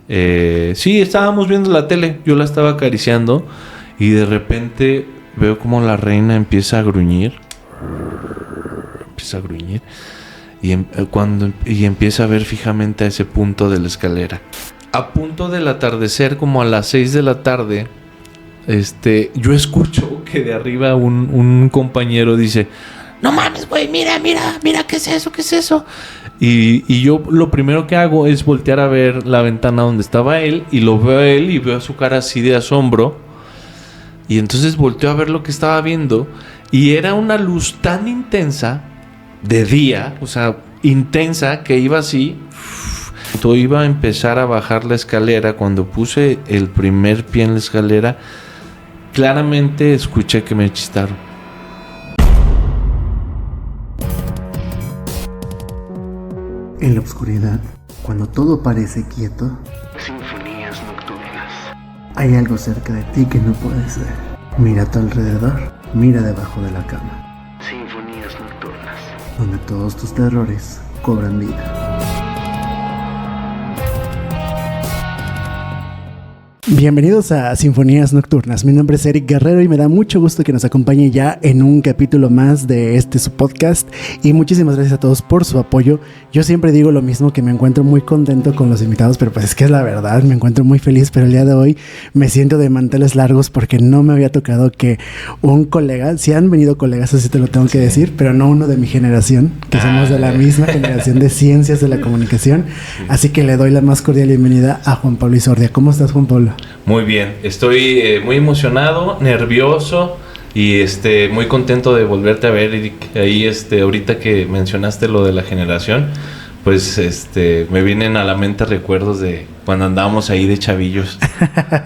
Sí, estábamos viendo la tele. Yo la estaba acariciando y de repente veo como la reina empieza a gruñir. Y empieza a ver fijamente a ese punto de la escalera. A punto del atardecer, como a las 6 de la tarde, yo escucho que de arriba un compañero dice: no mames, güey, mira, ¿qué es eso? Y yo lo primero que hago es voltear a ver la ventana donde estaba él, y lo veo a él y veo su cara así de asombro. Y entonces volteo a ver lo que estaba viendo, y era una luz tan intensa de día, o sea, intensa, que iba así. Yo iba a empezar a bajar la escalera. Cuando puse el primer pie en la escalera, claramente escuché que me chistaron. En la oscuridad, cuando todo parece quieto, Sinfonías nocturnas. hay algo cerca de ti que no puedes ver. Mira a tu alrededor, mira debajo de la cama, Sinfonías nocturnas. donde todos tus terrores cobran vida. Bienvenidos a Sinfonías Nocturnas. Mi nombre es Eric Guerrero y me da mucho gusto que nos acompañe ya en un capítulo más de su podcast. Y muchísimas gracias a todos por su apoyo. Yo siempre digo lo mismo, que me encuentro muy contento con los invitados, pero pues es que es la verdad, me encuentro muy feliz. Pero el día de hoy me siento de manteles largos porque no me había tocado que un colega, si han venido colegas, así te lo tengo que decir, pero no uno de mi generación, que somos de la misma generación de ciencias de la comunicación. Así que le doy la más cordial bienvenida a Juan Pablo Isordia. ¿Cómo estás, Juan Pablo? Muy bien, estoy muy emocionado, nervioso y muy contento de volverte a ver, Eric. Ahí ahorita que mencionaste lo de la generación, pues me vienen a la mente recuerdos de cuando andábamos ahí de chavillos.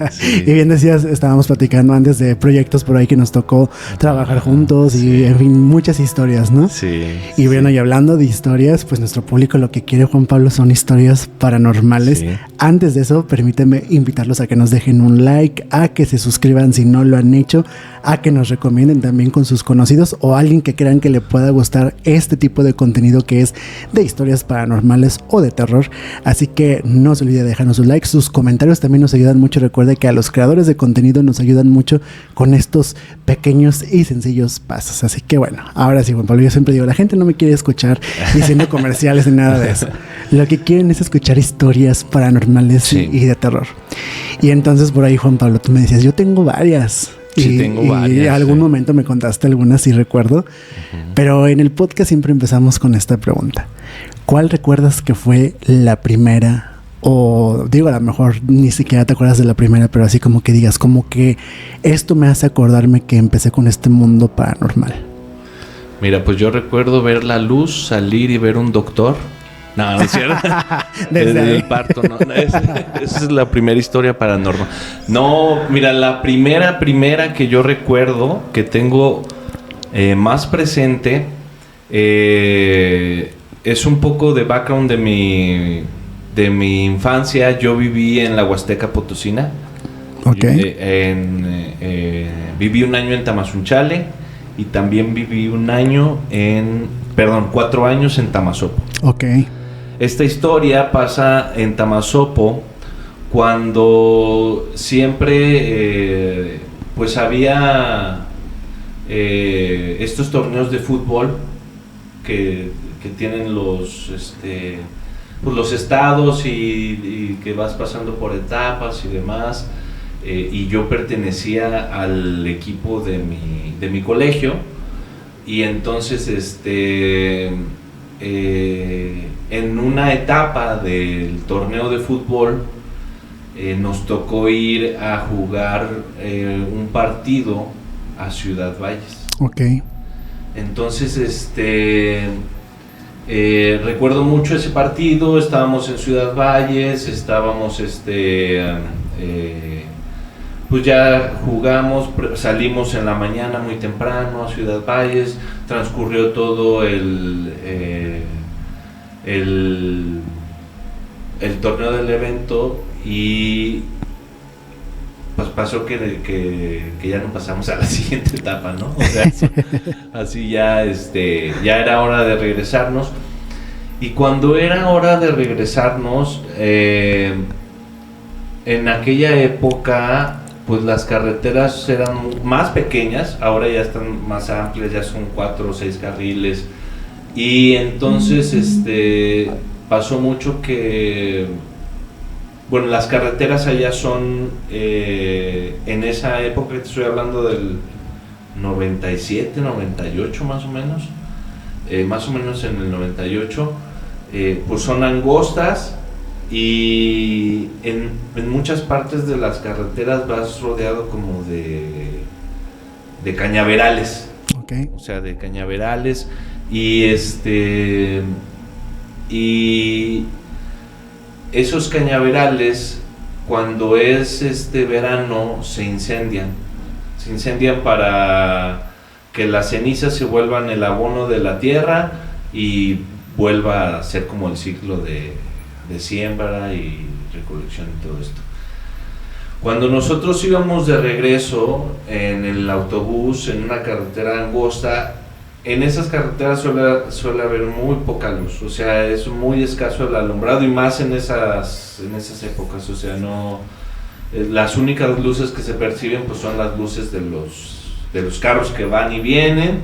Sí. Y bien decías, estábamos platicando antes de proyectos por ahí que nos tocó trabajar juntos, sí. Y en fin, muchas historias, ¿no? Sí. Y bueno, y hablando de historias, pues nuestro público lo que quiere, Juan Pablo, son historias paranormales. Sí. Antes de eso, permíteme invitarlos a que nos dejen un like, a que se suscriban si no lo han hecho, a que nos recomienden también con sus conocidos o alguien que crean que le pueda gustar este tipo de contenido que es de historias paranormales o de terror. Así que no se olvide dejarnos un like, sus comentarios también nos ayudan mucho. Recuerde que a los creadores de contenido nos ayudan mucho con estos pequeños y sencillos pasos. Así que bueno, ahora sí, Juan Pablo, yo siempre digo, la gente no me quiere escuchar diciendo comerciales ni nada de eso. Lo que quieren es escuchar historias paranormales, sí, y de terror. Y entonces por ahí, Juan Pablo, tú me decías, yo tengo varias. Sí, tengo varias. Y algún momento me contaste algunas, sí recuerdo. Uh-huh. Pero en el podcast siempre empezamos con esta pregunta. ¿Cuál recuerdas que fue la primera? O digo, a lo mejor ni siquiera te acuerdas de la primera, pero así como que digas, como que esto me hace acordarme que empecé con este mundo paranormal. Mira, pues yo recuerdo ver la luz, salir y ver un doctor. No, no es cierto. Desde el parto, no. Esa es la primera historia paranormal. No, mira, la primera que yo recuerdo, que tengo más presente, es un poco de background de mi infancia. Yo viví en la Huasteca Potosina. Okay. Viví un año en Tamazunchale y también viví 4 años en Tamazopo. Okay. Esta historia pasa en Tamazopo cuando siempre pues había estos torneos de fútbol que tienen los estados y que vas pasando por etapas y demás, y yo pertenecía al equipo de mi colegio, y entonces en una etapa del torneo de fútbol nos tocó ir a jugar un partido a Ciudad Valles. Okay. Entonces recuerdo mucho ese partido. Estábamos en Ciudad Valles, estábamos pues ya jugamos, salimos en la mañana muy temprano a Ciudad Valles, transcurrió todo el torneo del evento y pues pasó que ya no pasamos a la siguiente etapa, ¿no? O sea, así ya ya era hora de regresarnos. Y cuando era hora de regresarnos, en aquella época, pues las carreteras eran más pequeñas, ahora ya están más amplias, ya son 4 o 6 carriles. Y entonces pasó mucho que, bueno, las carreteras allá son, en esa época, te estoy hablando del 97, 98 más o menos en el 98, pues son angostas y en muchas partes de las carreteras vas rodeado como de cañaverales. Okay. O sea, de cañaverales y y esos cañaverales cuando es verano se incendian para que las cenizas se vuelvan el abono de la tierra y vuelva a ser como el ciclo de siembra y recolección y todo esto. Cuando nosotros íbamos de regreso en el autobús, en una carretera angosta, en esas carreteras suele haber muy poca luz, o sea, es muy escaso el alumbrado y más en esas épocas, o sea, no, las únicas luces que se perciben pues son las luces de los carros que van y vienen,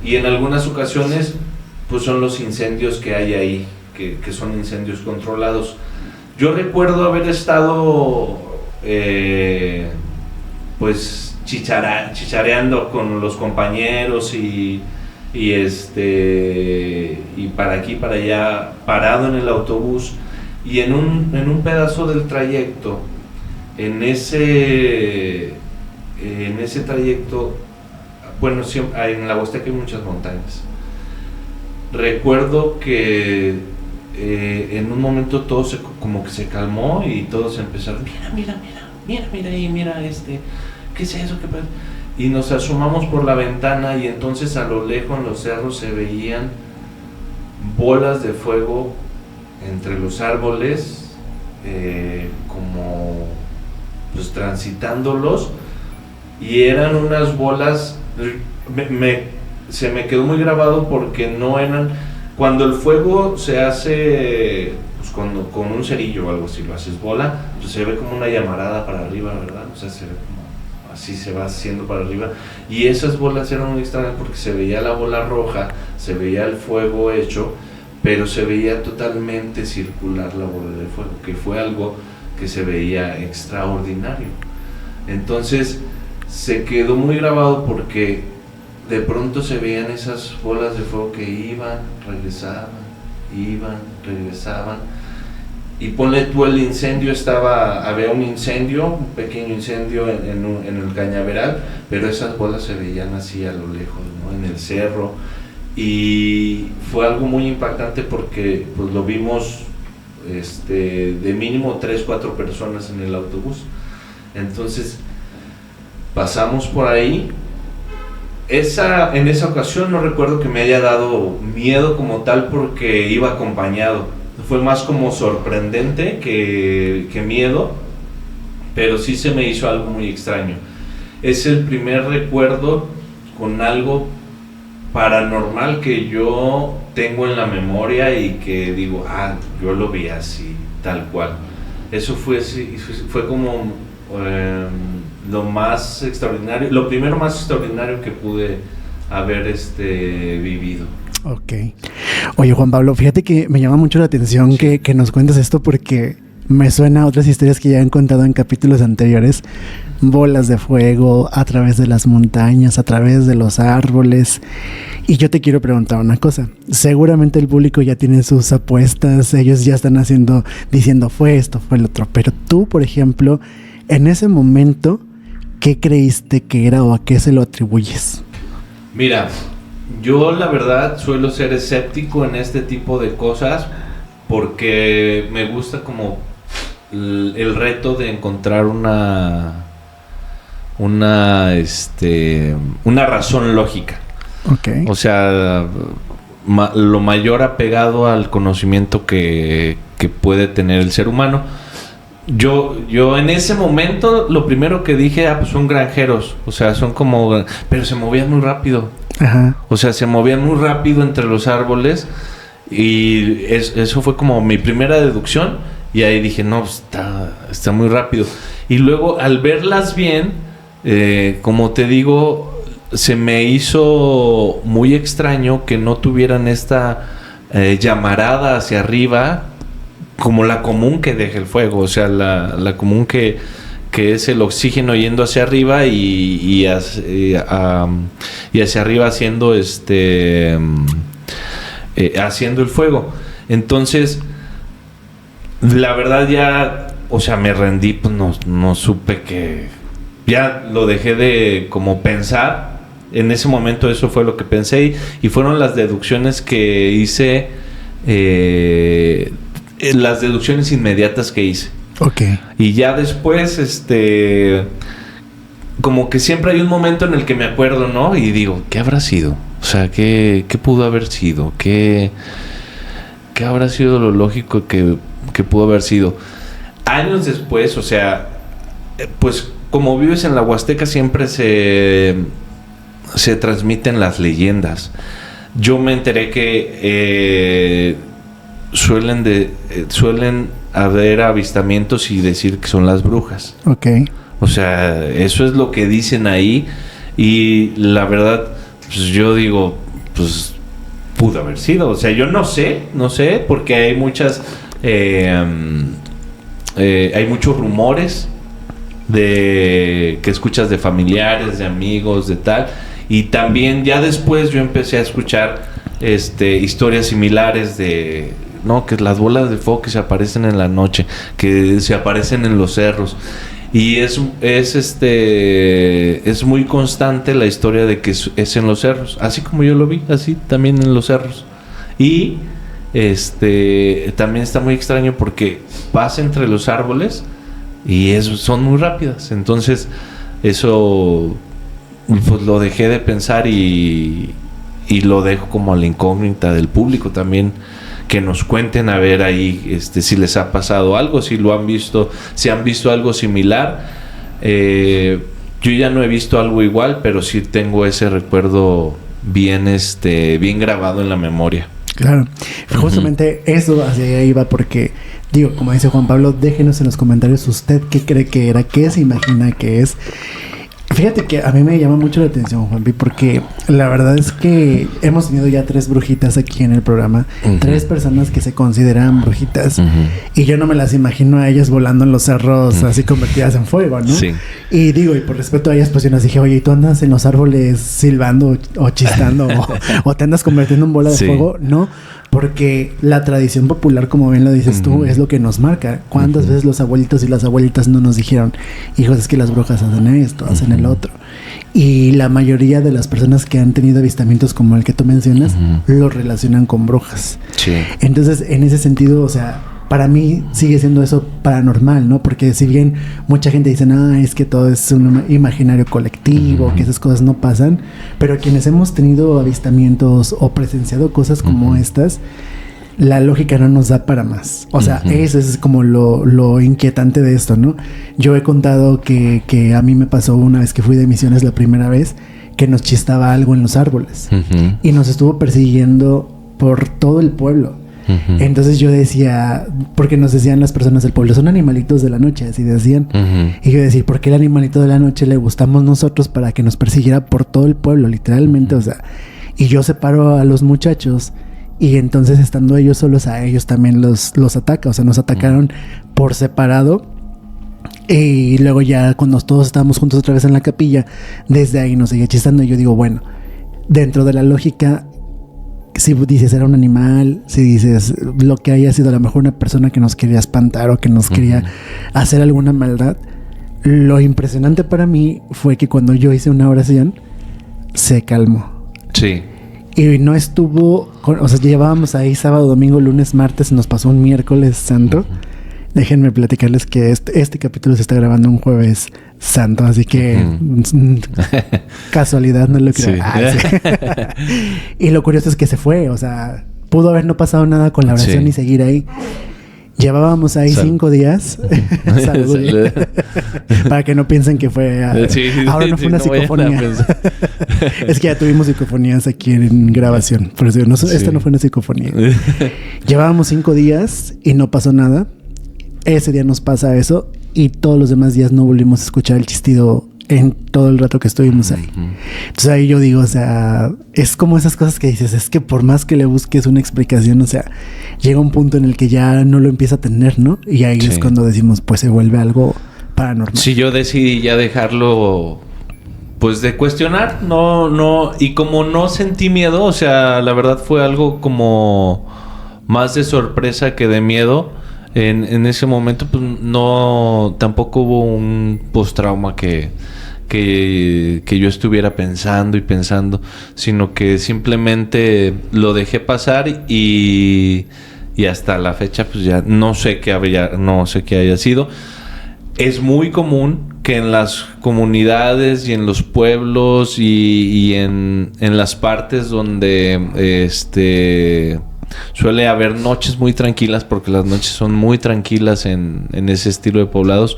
y en algunas ocasiones pues son los incendios que hay ahí, que son incendios controlados. Yo recuerdo haber estado pues chichareando con los compañeros y para aquí para allá, parado en el autobús, y en un pedazo del trayecto, en ese trayecto, bueno, en la Huasteca hay muchas montañas. Recuerdo que en un momento todo como que se calmó y todos empezaron, mira ahí, mira ¿qué es eso? ¿Qué pasa? Y nos asomamos por la ventana y entonces a lo lejos en los cerros se veían bolas de fuego entre los árboles, como pues transitándolos, y eran unas bolas, se me quedó muy grabado porque no eran, cuando el fuego se hace pues con un cerillo o algo así, lo haces bola, pues se ve como una llamarada para arriba, ¿verdad? O sea, se ve como así, se va haciendo para arriba, y esas bolas eran muy extrañas porque se veía la bola roja, se veía el fuego hecho, pero se veía totalmente circular la bola de fuego, que fue algo que se veía extraordinario. Entonces se quedó muy grabado porque de pronto se veían esas bolas de fuego que iban, regresaban, y ponle tú el incendio, había un incendio, un pequeño incendio en el cañaveral, pero esas bolas se veían así a lo lejos, ¿no? En el cerro, y fue algo muy impactante porque pues lo vimos de mínimo 3-4 personas en el autobús. Entonces pasamos por ahí. En esa ocasión no recuerdo que me haya dado miedo como tal porque iba acompañado. Fue más como sorprendente que miedo, pero sí se me hizo algo muy extraño. Es el primer recuerdo con algo paranormal que yo tengo en la memoria y que digo, yo lo vi así, tal cual. Eso fue como lo más extraordinario, lo primero más extraordinario que pude haber vivido. Ok. Oye, Juan Pablo, fíjate que me llama mucho la atención que nos cuentes esto porque me suena a otras historias que ya han contado en capítulos anteriores. Bolas de fuego a través de las montañas, a través de los árboles. Y yo te quiero preguntar una cosa. Seguramente el público ya tiene sus apuestas, ellos ya están diciendo fue esto, fue el otro. Pero tú, por ejemplo, en ese momento, ¿qué creíste que era o a qué se lo atribuyes? Mira, yo la verdad suelo ser escéptico en este tipo de cosas porque me gusta como el reto de encontrar una razón lógica. Okay. O sea, lo mayor apegado al conocimiento que puede tener el ser humano. Yo en ese momento lo primero que dije, pues son granjeros, o sea, son como, pero se movían muy rápido. Ajá. O sea, se movían muy rápido entre los árboles y eso fue como mi primera deducción. Y ahí dije, no, pues está muy rápido. Y luego al verlas bien, como te digo, se me hizo muy extraño que no tuvieran esta llamarada hacia arriba como la común que deja el fuego. O sea, la común que es el oxígeno yendo hacia arriba y hacia arriba haciendo haciendo el fuego. Entonces, la verdad ya, o sea, me rendí, pues no supe que... Ya lo dejé de como pensar. En ese momento eso fue lo que pensé y fueron las deducciones que hice, las deducciones inmediatas que hice. Ok. Y ya después, como que siempre hay un momento en el que me acuerdo, ¿no? Y digo, ¿qué habrá sido? O sea, ¿qué pudo haber sido? ¿Qué habrá sido lo lógico que pudo haber sido? Años después, o sea, pues como vives en la Huasteca siempre se transmiten las leyendas. Yo me enteré que suelen haber avistamientos y decir que son las brujas. Ok. O sea, eso es lo que dicen ahí. Y la verdad, pues yo digo, pues pudo haber sido. O sea, yo no sé, porque hay muchos rumores que escuchas de familiares, de amigos, de tal. Y también ya después yo empecé a escuchar historias similares de... No, que las bolas de fuego que se aparecen en la noche, que se aparecen en los cerros. Y es muy constante la historia de que es en los cerros. Así como yo lo vi, así también en los cerros. Y también está muy extraño porque pasa entre los árboles y son muy rápidas. Entonces, eso pues lo dejé de pensar y lo dejo como a la incógnita del público también. Que nos cuenten a ver ahí si les ha pasado algo, si lo han visto, si han visto algo similar. Yo ya no he visto algo igual, pero sí tengo ese recuerdo bien grabado en la memoria. Claro, justamente eso hacia allá iba porque, digo, como dice Juan Pablo, déjenos en los comentarios usted qué cree que era, qué se imagina que es. Fíjate que a mí me llama mucho la atención, Juanpi, porque la verdad es que hemos tenido ya 3 brujitas aquí en el programa. 3 personas que se consideran brujitas. Y yo no me las imagino a ellas volando en los cerros así convertidas en fuego, ¿no? Sí. Y digo, y por respeto a ellas, pues yo les dije, oye, ¿y tú andas en los árboles silbando o chistando o te andas convirtiendo en bola de fuego? No, porque la tradición popular, como bien lo dices tú, es lo que nos marca. ¿Cuántas veces los abuelitos y las abuelitas no nos dijeron, hijos, es que las brujas hacen esto, hacen el otro? Y la mayoría de las personas que han tenido avistamientos como el que tú mencionas, lo relacionan con brujas. Sí. Entonces, en ese sentido, o sea, para mí sigue siendo eso paranormal, ¿no? Porque si bien mucha gente dice, es que todo es un imaginario colectivo, que esas cosas no pasan, pero quienes hemos tenido avistamientos o presenciado cosas como estas, la lógica no nos da para más. O sea, eso es como lo inquietante de esto, ¿no? Yo he contado que a mí me pasó una vez que fui de misiones la primera vez, que nos chistaba algo en los árboles. Y nos estuvo persiguiendo por todo el pueblo. Entonces yo decía, porque nos decían las personas del pueblo, son animalitos de la noche, así decían. Y yo decía, ¿por qué el animalito de la noche le gustamos nosotros para que nos persiguiera por todo el pueblo, literalmente? O sea, y yo separo a los muchachos y entonces estando ellos solos, a ellos también los ataca. O sea, nos atacaron por separado. Y luego ya cuando todos estábamos juntos otra vez en la capilla, desde ahí nos seguía chistando. Y yo digo, bueno, dentro de la lógica, si dices era un animal, si dices lo que haya sido a lo mejor una persona que nos quería espantar o que nos quería hacer alguna maldad, lo impresionante para mí fue que cuando yo hice una oración, se calmó. Sí. Y no estuvo, o sea, llevábamos ahí sábado, domingo, lunes, martes, nos pasó un miércoles santo. Déjenme platicarles que este capítulo se está grabando un jueves santo, así que casualidad no lo creo. Sí. Y lo curioso es que se fue, o sea, pudo haber no pasado nada con la oración y seguir ahí. Llevábamos ahí 5 días. Salud. Para que no piensen que fue... ahora no fue una psicofonía. Es que ya tuvimos psicofonías aquí en grabación. Por eso esta no fue una psicofonía. Llevábamos 5 días y no pasó nada. ese día nos pasa eso y todos los demás días no volvimos a escuchar el chistido en todo el rato que estuvimos ahí. Entonces ahí yo digo, o sea, es como esas cosas que dices, es que por más que le busques una explicación, o sea, llega un punto en el que ya no lo empieza a tener, ¿no? Y ahí es cuando decimos, pues se vuelve algo paranormal. Sí, yo decidí ya dejarlo, pues de cuestionar, no, y como no sentí miedo, o sea, la verdad fue algo como más de sorpresa que de miedo. En ese momento, pues no, tampoco hubo un postrauma que yo estuviera pensando, sino que simplemente lo dejé pasar y hasta la fecha, pues ya no sé qué haya sido. Es muy común que en las comunidades y en los pueblos y en las partes donde suele haber noches muy tranquilas, porque las noches son muy tranquilas en ese estilo de poblados,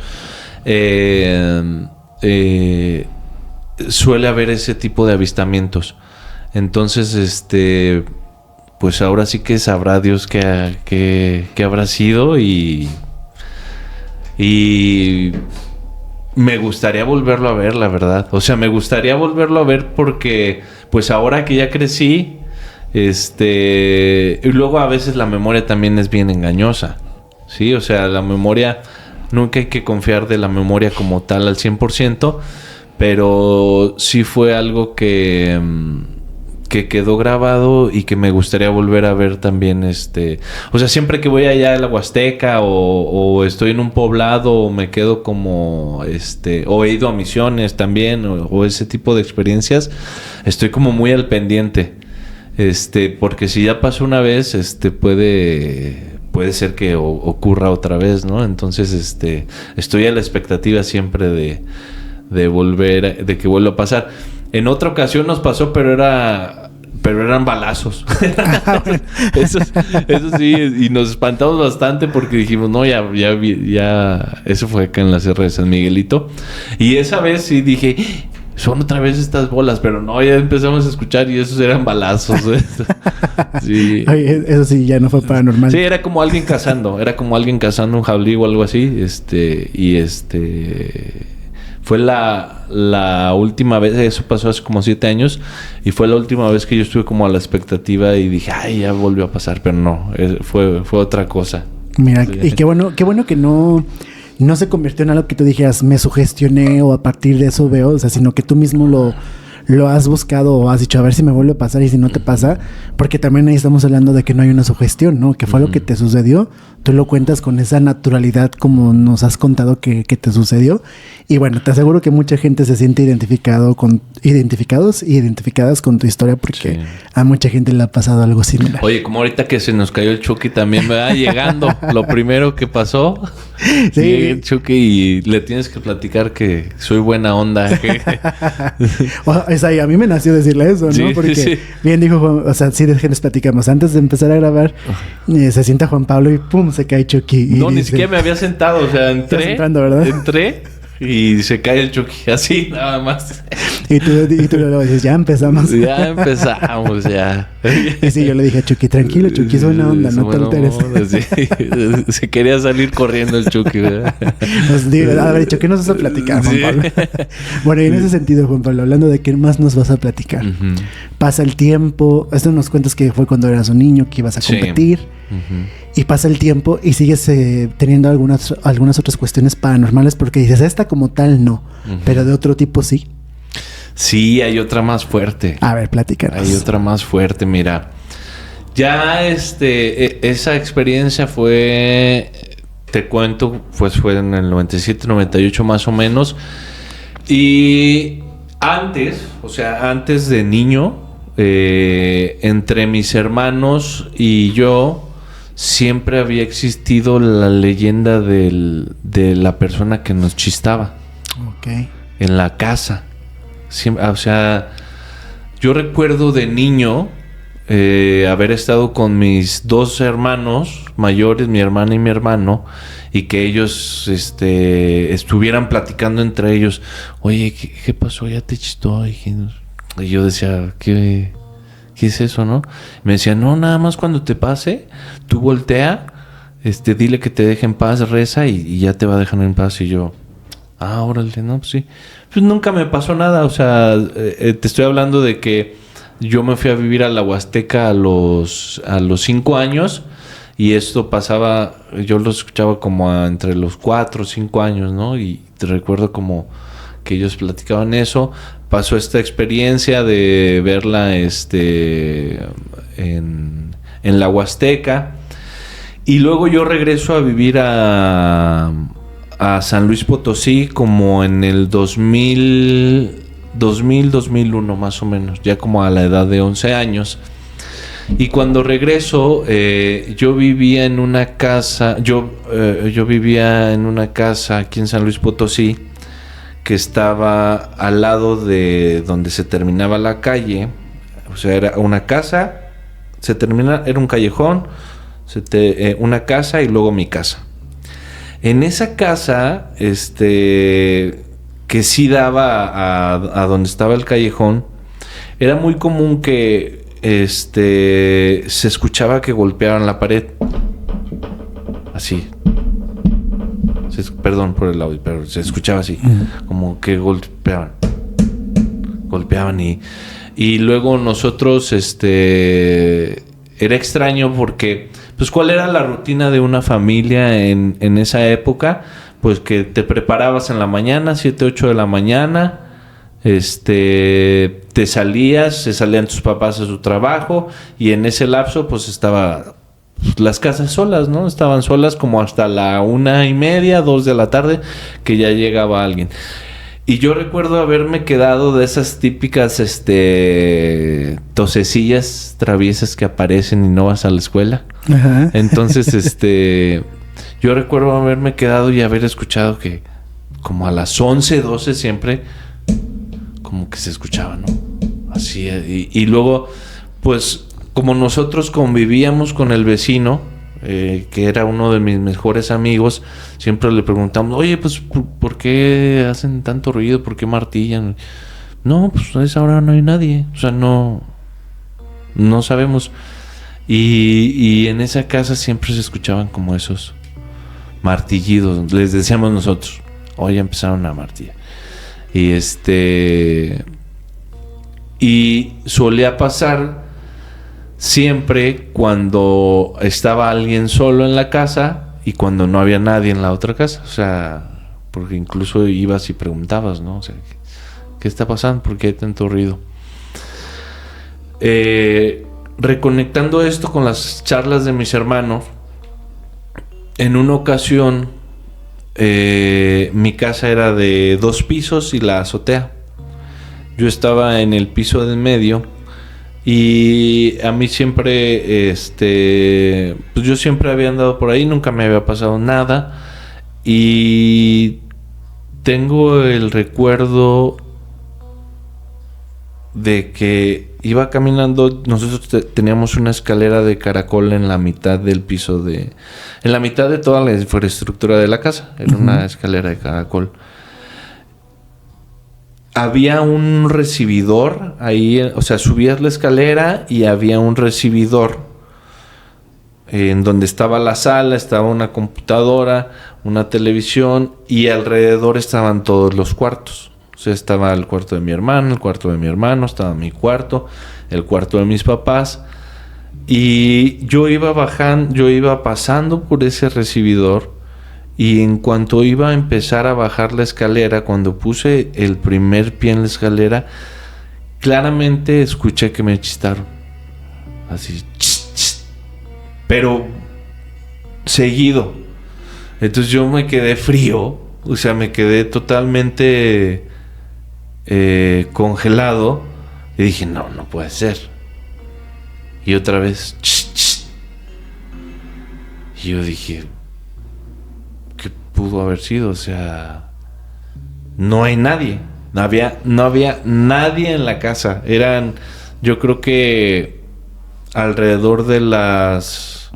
suele haber ese tipo de avistamientos. Entonces, pues ahora sí que sabrá Dios qué habrá sido y me gustaría volverlo a ver, la verdad. O sea, me gustaría volverlo a ver porque, pues ahora que ya crecí, y luego a veces la memoria también es bien engañosa, ¿sí? O sea, la memoria, nunca hay que confiar de la memoria como tal al 100%, pero sí fue algo que quedó grabado y que me gustaría volver a ver también, o sea, siempre que voy allá a la Huasteca o estoy en un poblado o me quedo como, o he ido a misiones también o ese tipo de experiencias, estoy como muy al pendiente. Porque si ya pasó una vez, puede ser que ocurra otra vez, ¿no? Entonces, estoy a la expectativa siempre de que vuelva a pasar. En otra ocasión nos pasó, pero eran balazos. Eso sí, y nos espantamos bastante porque dijimos, no, ya, eso fue acá en la Sierra de San Miguelito. Y esa vez sí dije, son otra vez estas bolas, pero no, ya empezamos a escuchar y esos eran balazos. Sí. Oye, eso sí, ya no fue paranormal. Sí, era como alguien cazando un jabalí o algo así, fue la última vez, eso pasó hace como 7 años, y fue la última vez que yo estuve como a la expectativa y dije, ay, ya volvió a pasar, pero no, fue otra cosa. Mira, Sí. y qué bueno que no se convirtió en algo que tú dijeras, me sugestioné o a partir de eso veo, o sea, sino que tú mismo lo has buscado o has dicho, a ver si me vuelve a pasar y si no te pasa, porque también ahí estamos hablando de que no hay una sugestión, ¿no? Que fue lo que te sucedió, tú lo cuentas con esa naturalidad como nos has contado que te sucedió, y bueno, te aseguro que mucha gente se siente identificados y identificadas con tu historia porque a mucha gente le ha pasado algo similar. Oye, como ahorita que se nos cayó el Chucky también, me va llegando lo primero que pasó. Sí. Llega el Chucky y le tienes que platicar que soy buena onda. A mí me nació decirle eso, ¿no? Sí, porque sí. bien dijo Juan, o sea, sí, déjenos platicamos. Antes de empezar a grabar, se sienta Juan Pablo y ¡pum! Se cae Chucky. Y No, ni dice, siquiera me había sentado, o sea, Estás entrando, ¿verdad? entré y se cae el Chucky, así nada más. Y tú luego dices, ya empezamos. Ya empezamos, ya. Y sí, yo le dije a Chucky, tranquilo, Chucky, es buena onda, no te alteres. Sí. Se quería salir corriendo el Chucky, ¿verdad? Nos digo, a ver, Chucky, nos vas a platicar, Juan Sí. Pablo. Bueno, y en ese sentido, Juan Pablo, hablando de qué más nos vas a platicar. Ujú. Pasa el tiempo, esto nos cuentas que fue cuando eras un niño, que ibas a competir. Ujú. Y pasa el tiempo y sigues teniendo algunas otras cuestiones paranormales porque dices, esta como tal no, pero de otro tipo sí. Sí, hay otra más fuerte. A ver, platícanos. Hay otra más fuerte, mira. Ya esa experiencia fue, te cuento, pues fue en el 97, 98 más o menos. Y antes de niño, entre mis hermanos y yo, siempre había existido la leyenda de la persona que nos chistaba Ok. en la casa. Siempre, o sea, yo recuerdo de niño haber estado con mis 2 hermanos mayores, mi hermana y mi hermano, y que ellos estuvieran platicando entre ellos. Oye, ¿qué pasó? ¿Ya te chistó? Y yo decía, ¿qué es eso, no? Me decían, no, nada más cuando te pase, tú voltea dile que te deje en paz, reza y ya te va a dejar en paz. Y yo, órale, no, pues sí. Pues nunca me pasó nada, o sea, te estoy hablando de que yo me fui a vivir a la Huasteca a los 5 años y esto pasaba, yo lo escuchaba como entre los 4 o 5 años, ¿no? Y te recuerdo como que ellos platicaban eso. Pasó esta experiencia de verla en la Huasteca y luego yo regreso a vivir a San Luis Potosí como en el 2001 más o menos, ya como a la edad de 11 años. Y cuando regreso, yo vivía en una casa, yo vivía en una casa aquí en San Luis Potosí que estaba al lado de donde se terminaba la calle. O sea, era una casa, era un callejón, una casa y luego mi casa. En esa casa, que sí daba a donde estaba el callejón, era muy común que se escuchaba que golpeaban la pared. Así. Perdón por el audio, pero se escuchaba así. Como que golpeaban. Y luego nosotros, era extraño porque, pues, ¿cuál era la rutina de una familia en esa época? Pues que te preparabas en la mañana, 7, 8 de la mañana, te se salían tus papás a su trabajo y en ese lapso, pues, estaba las casas solas, ¿no? Estaban solas como hasta la 1:30, 2 de la tarde, que ya llegaba alguien. Y yo recuerdo haberme quedado de esas típicas tosecillas traviesas que aparecen y no vas a la escuela. Ajá. Entonces, yo recuerdo haberme quedado y haber escuchado que como a las 11, 12 siempre como que se escuchaba, ¿no? Así. Y luego, pues, como nosotros convivíamos con el vecino, que era uno de mis mejores amigos, siempre le preguntamos, oye, pues, ¿por qué hacen tanto ruido? ¿Por qué martillan? No, pues a esa hora no hay nadie. O sea, no sabemos. Y en esa casa siempre se escuchaban como esos martillidos. Les decíamos nosotros, oye, empezaron a martillar. Y solía pasar siempre cuando estaba alguien solo en la casa y cuando no había nadie en la otra casa. O sea, porque incluso ibas y preguntabas, ¿no? O sea, ¿qué está pasando? ¿Por qué hay tanto ruido? Reconectando esto con las charlas de mis hermanos, en una ocasión mi casa era de 2 pisos y la azotea. Yo estaba en el piso del medio. Y a mí siempre, pues yo siempre había andado por ahí, nunca me había pasado nada. Y tengo el recuerdo de que iba caminando. Nosotros teníamos una escalera de caracol en la mitad del piso en la mitad de toda la infraestructura de la casa. Era una escalera de caracol. Había un recibidor ahí, o sea, subías la escalera y había un recibidor en donde estaba la sala, estaba una computadora, una televisión y alrededor estaban todos los cuartos. O sea, estaba el cuarto de mi hermano, el cuarto de mi hermano, estaba mi cuarto, el cuarto de mis papás. Y yo iba pasando por ese recibidor. Y en cuanto iba a empezar a bajar la escalera, cuando puse el primer pie en la escalera, claramente escuché que me chistaron. Así, pero seguido. Entonces yo me quedé frío, o sea, me quedé totalmente congelado. Y dije, no puede ser. Y otra vez, y yo dije, pudo haber sido, o sea, no hay nadie, no había nadie en la casa. Eran, yo creo que alrededor de las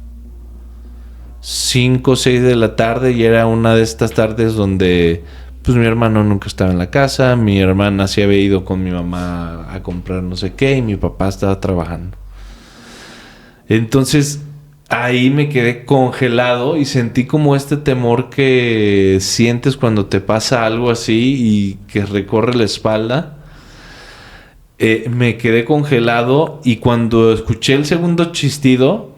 5 o 6 de la tarde, y era una de estas tardes donde pues mi hermano nunca estaba en la casa, mi hermana sí había ido con mi mamá a comprar no sé qué y mi papá estaba trabajando. Entonces ahí me quedé congelado y sentí como este temor que sientes cuando te pasa algo así y que recorre la espalda. Me quedé congelado y cuando escuché el segundo chistido,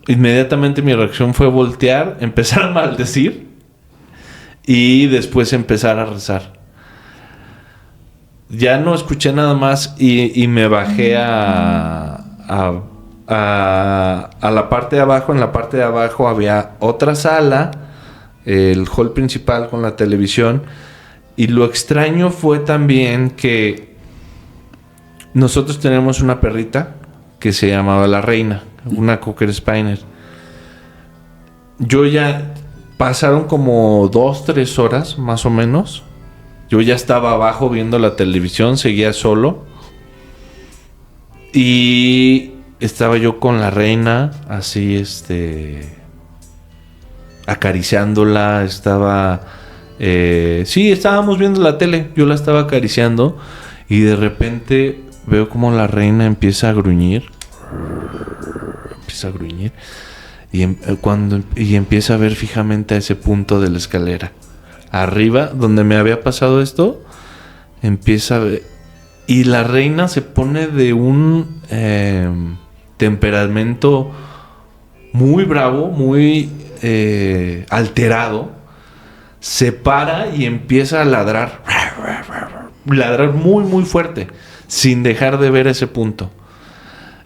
inmediatamente mi reacción fue voltear, empezar a maldecir y después empezar a rezar. Ya no escuché nada más y me bajé a la parte de abajo. En la parte de abajo había otra sala, el hall principal con la televisión. Y lo extraño fue también que nosotros tenemos una perrita que se llamaba La Reina, una Cocker Spaniel. Pasaron como 2-3 horas más o menos. Yo ya estaba abajo viendo la televisión, seguía solo. Y estaba yo con La Reina, así, acariciándola. Estábamos viendo la tele. Yo la estaba acariciando. Y de repente veo como La Reina empieza a gruñir. Y empieza a ver fijamente a ese punto de la escalera. Arriba, donde me había pasado esto, empieza a ver. Y La Reina se pone de un temperamento muy bravo, muy alterado. Se para y empieza a ladrar. Ladrar muy, muy fuerte, sin dejar de ver ese punto.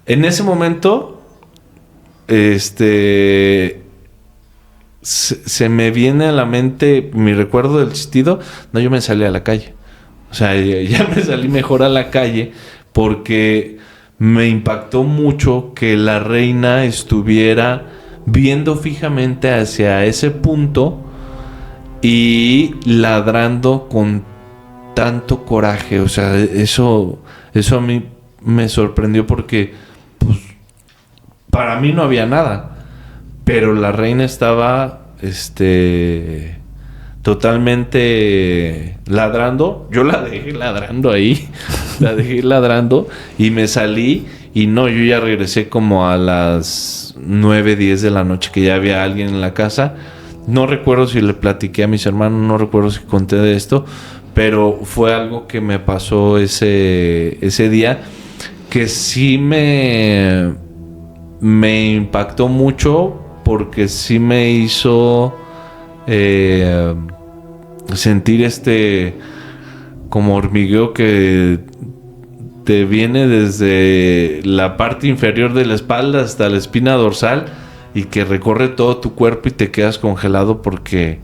En ese momento, se me viene a la mente mi recuerdo del chistido. No, yo me salí a la calle. O sea, ya me salí mejor a la calle porque me impactó mucho que La Reina estuviera viendo fijamente hacia ese punto y ladrando con tanto coraje. O sea, eso a mí me sorprendió porque, pues, para mí no había nada. Pero La Reina estaba, totalmente ladrando. Yo la dejé ladrando ahí. La dejé ladrando y me salí. Y no, yo ya regresé como a las 9-10 de la noche, que ya había alguien en la casa. No recuerdo si le platiqué a mis hermanos, no recuerdo si conté de esto, pero fue algo que me pasó ese día, que sí me impactó mucho, porque sí me hizo sentir como hormigueo que te viene desde la parte inferior de la espalda hasta la espina dorsal y que recorre todo tu cuerpo y te quedas congelado porque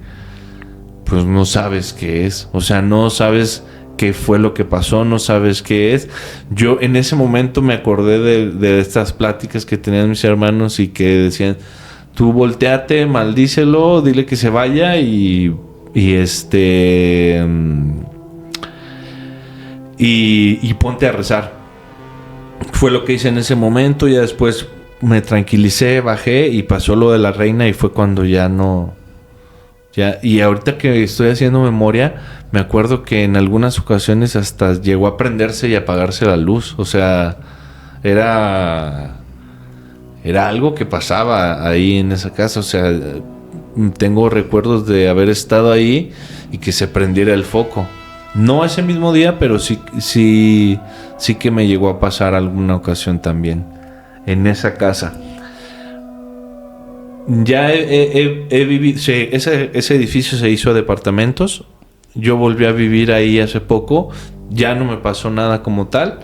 pues no sabes qué es. O sea, no sabes qué fue lo que pasó, no sabes qué es. Yo en ese momento me acordé de estas pláticas que tenían mis hermanos y que decían: tú volteate, maldícelo, dile que se vaya y ponte a rezar. Fue lo que hice en ese momento. Ya después me tranquilicé, bajé y pasó lo de La Reina y fue cuando ya no... Y ahorita que estoy haciendo memoria, me acuerdo que en algunas ocasiones hasta llegó a prenderse y apagarse la luz. O sea, era algo que pasaba ahí en esa casa. O sea, tengo recuerdos de haber estado ahí y que se prendiera el foco. No ese mismo día, pero sí que me llegó a pasar alguna ocasión también en esa casa. Ya he vivido... Sí, ese edificio se hizo departamentos. Yo volví a vivir ahí hace poco. Ya no me pasó nada como tal,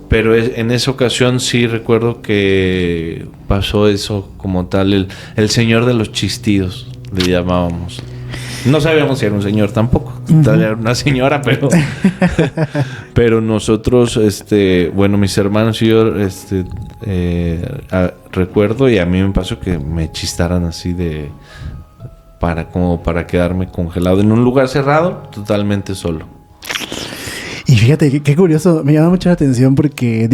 pero en esa ocasión sí recuerdo que pasó eso como tal. El señor de los chistidos le llamábamos. No sabíamos si era un señor tampoco. Era una señora, pero nosotros, mis hermanos y yo, recuerdo, y a mí me pasó que me chistaran así para quedarme congelado en un lugar cerrado, totalmente solo. Y fíjate, qué curioso, me llama mucho la atención porque,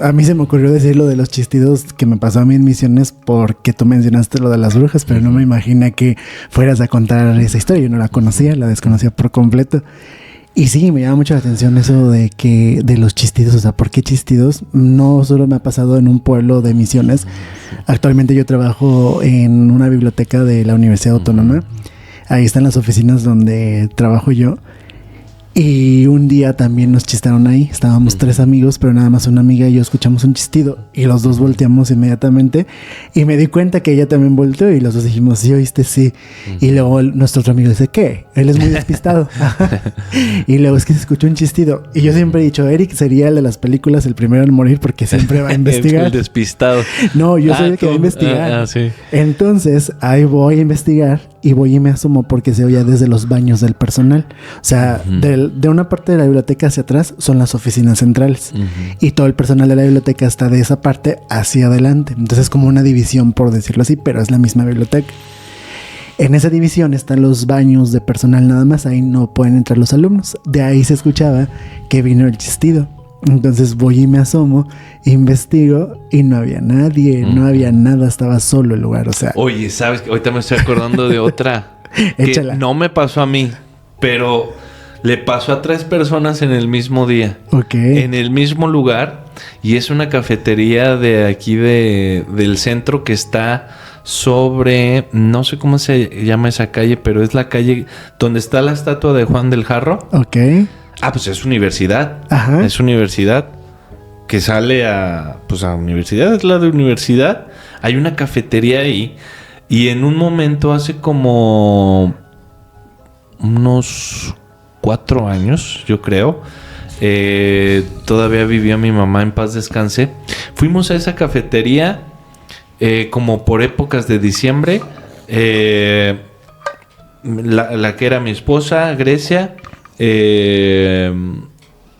a mí se me ocurrió decir lo de los chistidos que me pasó a mí en Misiones porque tú mencionaste lo de las brujas, pero no me imaginé que fueras a contar esa historia. Yo no la conocía, la desconocía por completo. Y sí, me llama mucho la atención eso de los chistidos. O sea, ¿por qué chistidos? No solo me ha pasado en un pueblo de Misiones. Actualmente yo trabajo en una biblioteca de la Universidad Autónoma. Ahí están las oficinas donde trabajo yo. Y un día también nos chistaron ahí. Estábamos 3 amigos, pero nada más una amiga y yo escuchamos un chistido. Y los 2 volteamos inmediatamente. Y me di cuenta que ella también volteó. Y los 2 dijimos, ¿sí oíste? Sí. Y luego nuestro otro amigo dice, ¿qué? Él es muy despistado. Y luego es que se escuchó un chistido. Y yo siempre he dicho, Eric sería el de las películas el primero en morir porque siempre va a investigar. El despistado. No, yo soy el que va a investigar. Sí. Entonces, ahí voy a investigar. Y voy y me asomo porque se oía desde los baños del personal. O sea, de una parte de la biblioteca hacia atrás son las oficinas centrales. Y todo el personal de la biblioteca está de esa parte hacia adelante. Entonces es como una división, por decirlo así, pero es la misma biblioteca. En esa división están los baños de personal nada más. Ahí no pueden entrar los alumnos. De ahí se escuchaba que vino el chistido. Entonces voy y me asomo, investigo y no había nadie, no había nada, estaba solo el lugar, o sea... Oye, ¿sabes? Ahorita me estoy acordando de otra que Échala. no me pasó a mí, pero le pasó a 3 personas en el mismo día. Ok. En el mismo lugar, y es una cafetería de aquí del centro que está sobre... No sé cómo se llama esa calle, pero es la calle donde está la estatua de Juan del Jarro. Ok. Ah, pues es universidad. Ajá. Es universidad. Que sale a universidad. Es la de universidad. Hay una cafetería ahí. Y en un momento, hace como unos 4 años, yo creo. Todavía vivía mi mamá, en paz descanse. Fuimos a esa cafetería como por épocas de diciembre. La que era mi esposa, Grecia.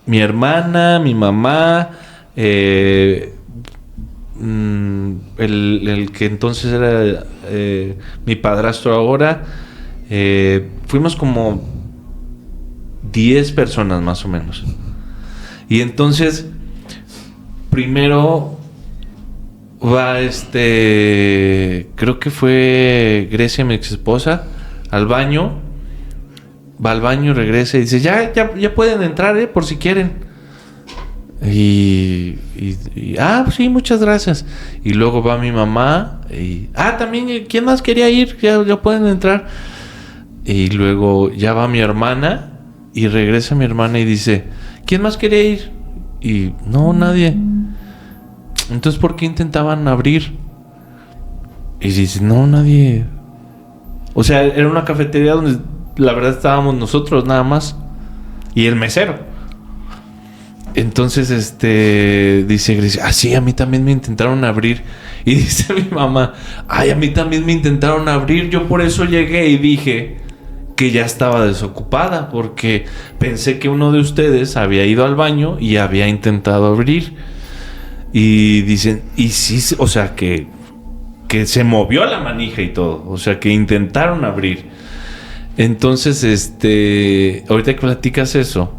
Mi hermana, mi mamá, el que entonces era mi padrastro ahora, fuimos como 10 personas más o menos. Y entonces primero va creo que fue Grecia, mi ex esposa, al baño. Va al baño, regresa y dice, ya pueden entrar, por si quieren. Y sí, muchas gracias. Y luego va mi mamá y también, ¿quién más quería ir? Ya pueden entrar. Y luego ya va mi hermana y regresa mi hermana y dice, ¿quién más quería ir? Y no, nadie. Entonces, ¿por qué intentaban abrir? Y dice, no, nadie. O sea, era una cafetería donde la verdad estábamos nosotros nada más y el mesero. Entonces dice Grecia, sí, a mí también me intentaron abrir. Y dice mi mamá, a mí también me intentaron abrir. Yo por eso llegué y dije que ya estaba desocupada, porque pensé que uno de ustedes había ido al baño y había intentado abrir. Y dicen, y sí, o sea que se movió la manija y todo, o sea que intentaron abrir. Entonces, ahorita que platicas eso,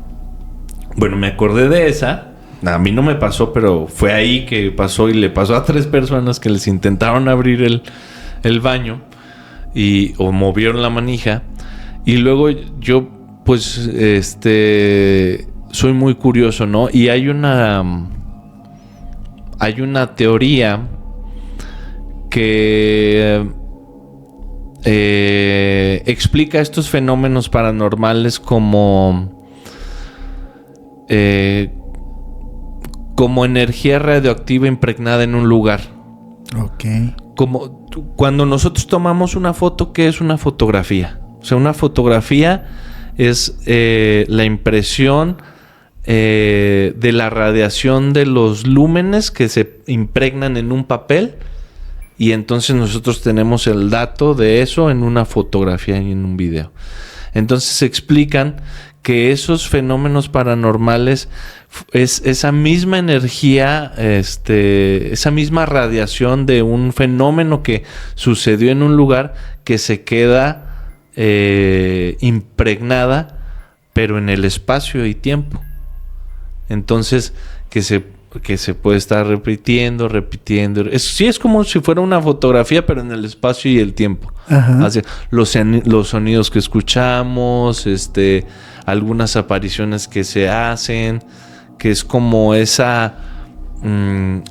bueno, me acordé de esa. A mí no me pasó, pero fue ahí que pasó y le pasó a 3 personas que les intentaron abrir el baño o movieron la manija. Y luego yo, pues, soy muy curioso, ¿no? Y hay una teoría que explica estos fenómenos paranormales como energía radioactiva impregnada en un lugar. Ok. Como cuando nosotros tomamos una foto, ¿qué es una fotografía? O sea, una fotografía es la impresión de la radiación de los lúmenes que se impregnan en un papel. Y entonces nosotros tenemos el dato de eso en una fotografía y en un video. Entonces explican que esos fenómenos paranormales es esa misma energía, esa misma radiación de un fenómeno que sucedió en un lugar que se queda impregnada, pero en el espacio y tiempo. Entonces, que que se puede estar repitiendo. Sí, es como si fuera una fotografía, pero en el espacio y el tiempo. Ajá. Así, los sonidos que escuchamos, algunas apariciones que se hacen, que es como esa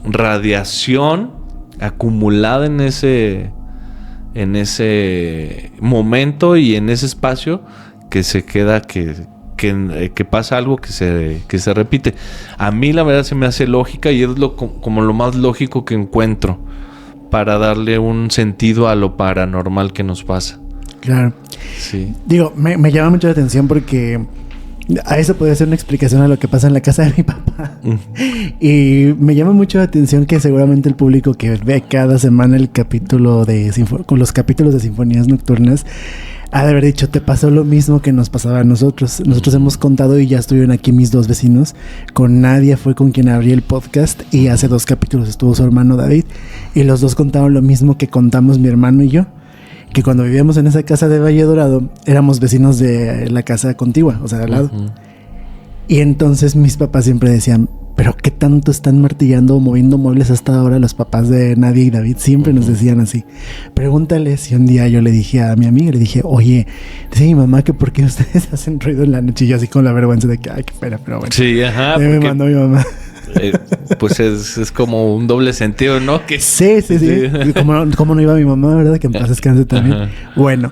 radiación acumulada en ese momento y en ese espacio que se queda, que pasa algo que se repite. A mí la verdad se me hace lógica y es como lo más lógico que encuentro para darle un sentido a lo paranormal que nos pasa. Claro. Sí. Digo, me llama mucho la atención porque a eso podría ser una explicación a lo que pasa en la casa de mi papá. Y me llama mucho la atención que seguramente el público que ve cada semana el capítulo con los capítulos de Sinfonías Nocturnas ha de haber dicho, te pasó lo mismo que nos pasaba a nosotros. Nosotros hemos contado y ya estuvieron aquí mis 2 vecinos. Con Nadia fue con quien abrí el podcast y hace 2 capítulos estuvo su hermano David. Y los 2 contaron lo mismo que contamos mi hermano y yo. Que cuando vivíamos en esa casa de Valle Dorado, éramos vecinos de la casa contigua, o sea, de al lado. Uh-huh. Y entonces mis papás siempre decían, pero ¿qué tanto están martillando o moviendo muebles hasta ahora los papás de Nadia y David? Siempre nos decían así. Pregúntale si un día yo le dije a mi amiga, le dije, oye, dice mi mamá que por qué ustedes hacen ruido en la noche. Y yo así con la vergüenza de que, ay, qué pena, pero bueno. Sí, ajá. Me mandó mi mamá. Pues es como un doble sentido, ¿no? Que sí. Como no iba mi mamá, ¿verdad? Que en paz descanse también. Ajá. Bueno,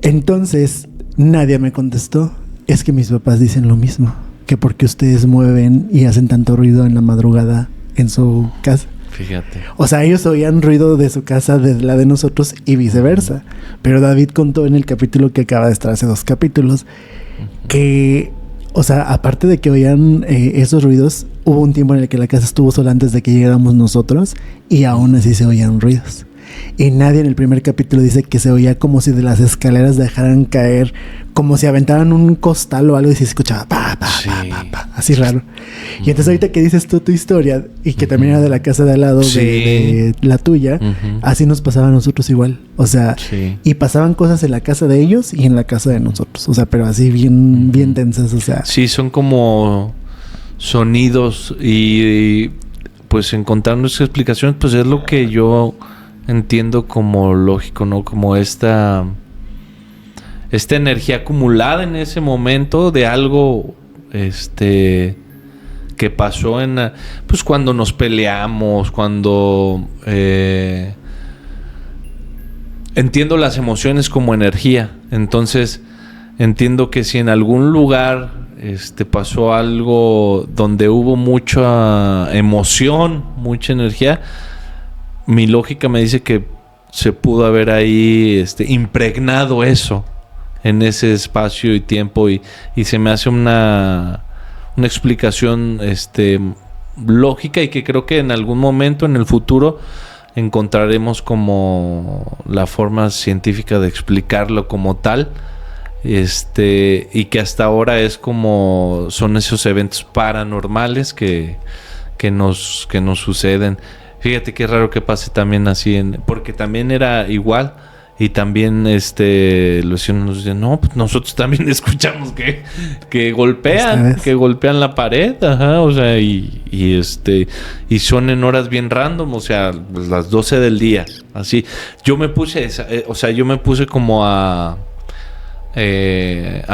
entonces Nadia me contestó, es que mis papás dicen lo mismo, que porque ustedes mueven y hacen tanto ruido en la madrugada en su casa. Fíjate. O sea, ellos oían ruido de su casa de la de nosotros y viceversa. Pero David contó en el capítulo que acaba de estar hace 2 capítulos que, o sea, aparte de que oían esos ruidos, hubo un tiempo en el que la casa estuvo sola antes de que llegáramos nosotros y aún así se oían ruidos. Y Nadia en el primer capítulo dice que se oía como si de las escaleras dejaran caer, como si aventaran un costal o algo y se escuchaba así raro. Y entonces ahorita que dices tú tu historia y que también era de la casa de al lado de la tuya, así nos pasaba a nosotros igual. O sea, y pasaban cosas en la casa de ellos y en la casa de nosotros. O sea, pero así bien tensas, o sea. Sí, son como sonidos y pues encontrando esa explicación, pues es lo que yo entiendo como lógico, ¿no? Como esta energía acumulada en ese momento de algo que pasó pues cuando nos peleamos, cuando entiendo las emociones como energía. Entonces entiendo que si en algún lugar pasó algo donde hubo mucha emoción, mucha energía, mi lógica me dice que se pudo haber ahí impregnado eso en ese espacio y tiempo y se me hace una explicación lógica y que creo que en algún momento en el futuro encontraremos como la forma científica de explicarlo como tal, y que hasta ahora es como son esos eventos paranormales que nos suceden. Fíjate qué raro que pase también así, porque también era igual y también los vecinos nos dicen, no, pues nosotros también escuchamos que golpean la pared, ajá, o sea, y son en horas bien random, o sea, pues las 12 del día, así. Yo me puse como a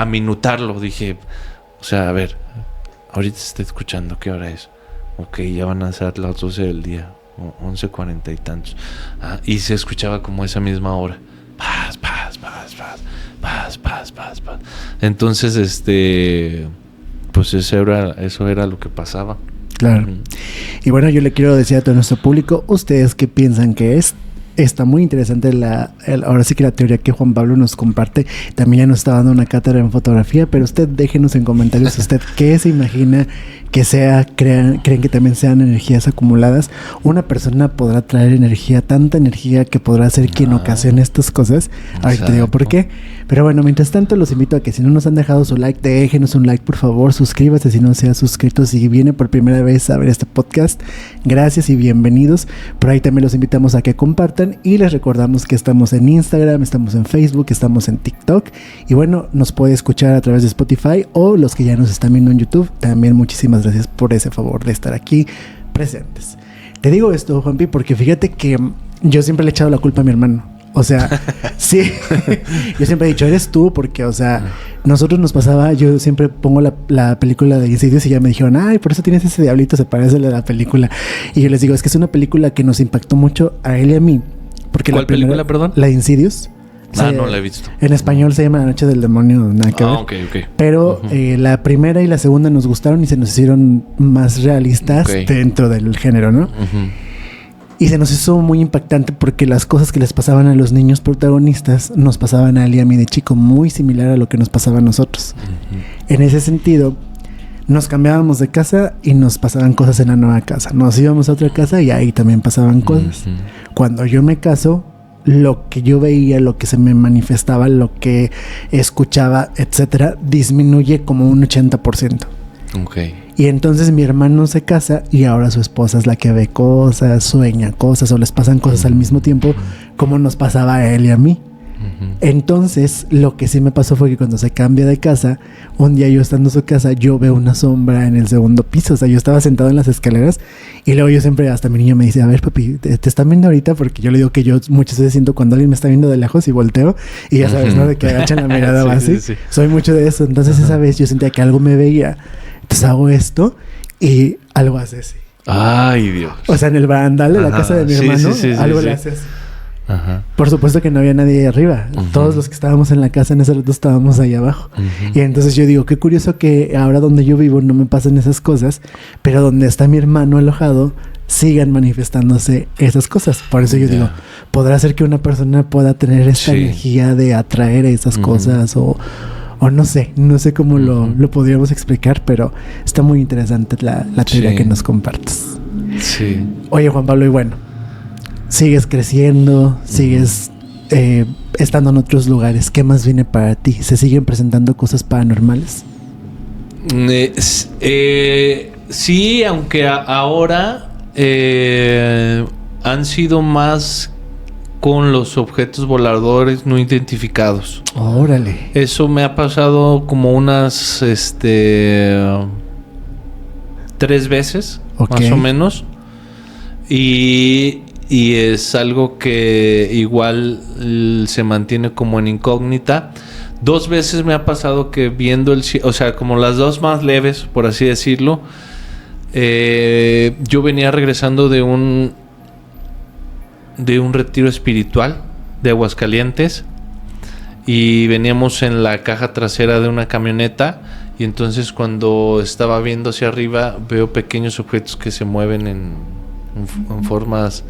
minutarlo, dije, o sea, a ver, ahorita se está escuchando, ¿qué hora es? Ok, ya van a ser las 12 del día. 11:40 y tantos. Y se escuchaba como esa misma hora. Paz. Entonces, pues eso era lo que pasaba. Claro. Y bueno, yo le quiero decir a todo nuestro público, ¿ustedes qué piensan que es? Está muy interesante ahora sí que la teoría que Juan Pablo nos comparte. También ya nos está dando una cátedra en fotografía, pero usted déjenos en comentarios usted qué se imagina que sea, creen que también sean energías acumuladas. Una persona podrá traer tanta energía que podrá ser quien ocasione estas cosas. Ahorita te digo por qué. Pero bueno, mientras tanto los invito a que si no nos han dejado su like, déjenos un like por favor, suscríbase si no se ha suscrito, si viene por primera vez a ver este podcast, gracias y bienvenidos. Por ahí también los invitamos a que compartan y les recordamos que estamos en Instagram, estamos en Facebook, estamos en TikTok y bueno, nos puede escuchar a través de Spotify o los que ya nos están viendo en YouTube, también muchísimas gracias por ese favor de estar aquí presentes. Te digo esto, Juanpi, porque fíjate que yo siempre le he echado la culpa a mi hermano. O sea, sí, yo siempre he dicho, eres tú, porque, o sea, nosotros nos pasaba, yo siempre pongo la película de Insidious y ya me dijeron, ay, por eso tienes ese diablito, se parece a la película. Y yo les digo, es que es una película que nos impactó mucho a él y a mí. Porque ¿Cuál película, perdón? La de Insidious. No la he visto. En español se llama La Noche del Demonio, nada que ver. Ok. Pero la primera y la segunda nos gustaron y se nos hicieron más realistas dentro del género, ¿no? Y se nos hizo muy impactante porque las cosas que les pasaban a los niños protagonistas nos pasaban a él y a mí de chico, muy similar a lo que nos pasaba a nosotros. En ese sentido, nos cambiábamos de casa y nos pasaban cosas en la nueva casa. Nos íbamos a otra casa y ahí también pasaban cosas. Cuando yo me caso, lo que yo veía, lo que se me manifestaba, lo que escuchaba, etcétera, disminuye como un 80%. Ok. Y entonces mi hermano se casa y ahora su esposa es la que ve cosas, sueña cosas o les pasan cosas al mismo tiempo como nos pasaba a él y a mí. Entonces lo que sí me pasó fue que cuando se cambia de casa, un día yo estando en su casa, yo veo una sombra en el segundo piso. O sea, yo estaba sentado en las escaleras y luego yo siempre, hasta mi niño me dice, a ver papi, ¿te están viendo ahorita? Porque yo le digo que yo muchas veces siento cuando alguien me está viendo de lejos y volteo y ya sabes, ¿no? De que agachan la mirada o así. Sí. Soy mucho de eso. Entonces esa vez yo sentía que algo me veía. Entonces hago esto y algo hace así. Ay, Dios. O sea, en el barandal de la casa de mi hermano, algo le hace así. Por supuesto que no había nadie ahí arriba. Todos los que estábamos en la casa en ese rato estábamos ahí abajo. Y entonces yo digo, qué curioso que ahora donde yo vivo no me pasan esas cosas, pero donde está mi hermano alojado sigan manifestándose esas cosas. Por eso yo digo, ¿podrá ser que una persona pueda tener esta energía de atraer esas cosas o no sé cómo lo podríamos explicar, pero está muy interesante la teoría que nos compartes. Sí. Oye, Juan Pablo, y bueno, sigues creciendo, sigues estando en otros lugares. ¿Qué más viene para ti? ¿Se siguen presentando cosas paranormales? Sí, aunque ahora han sido más con los objetos voladores no identificados. Órale. Eso me ha pasado como unas 3 veces, más o menos. Y es algo que igual se mantiene como en incógnita. 2 veces me ha pasado que viendo el cielo, o sea, como las 2 más leves, por así decirlo. Yo venía regresando de un retiro espiritual de Aguascalientes y veníamos en la caja trasera de una camioneta y entonces cuando estaba viendo hacia arriba veo pequeños objetos que se mueven en formas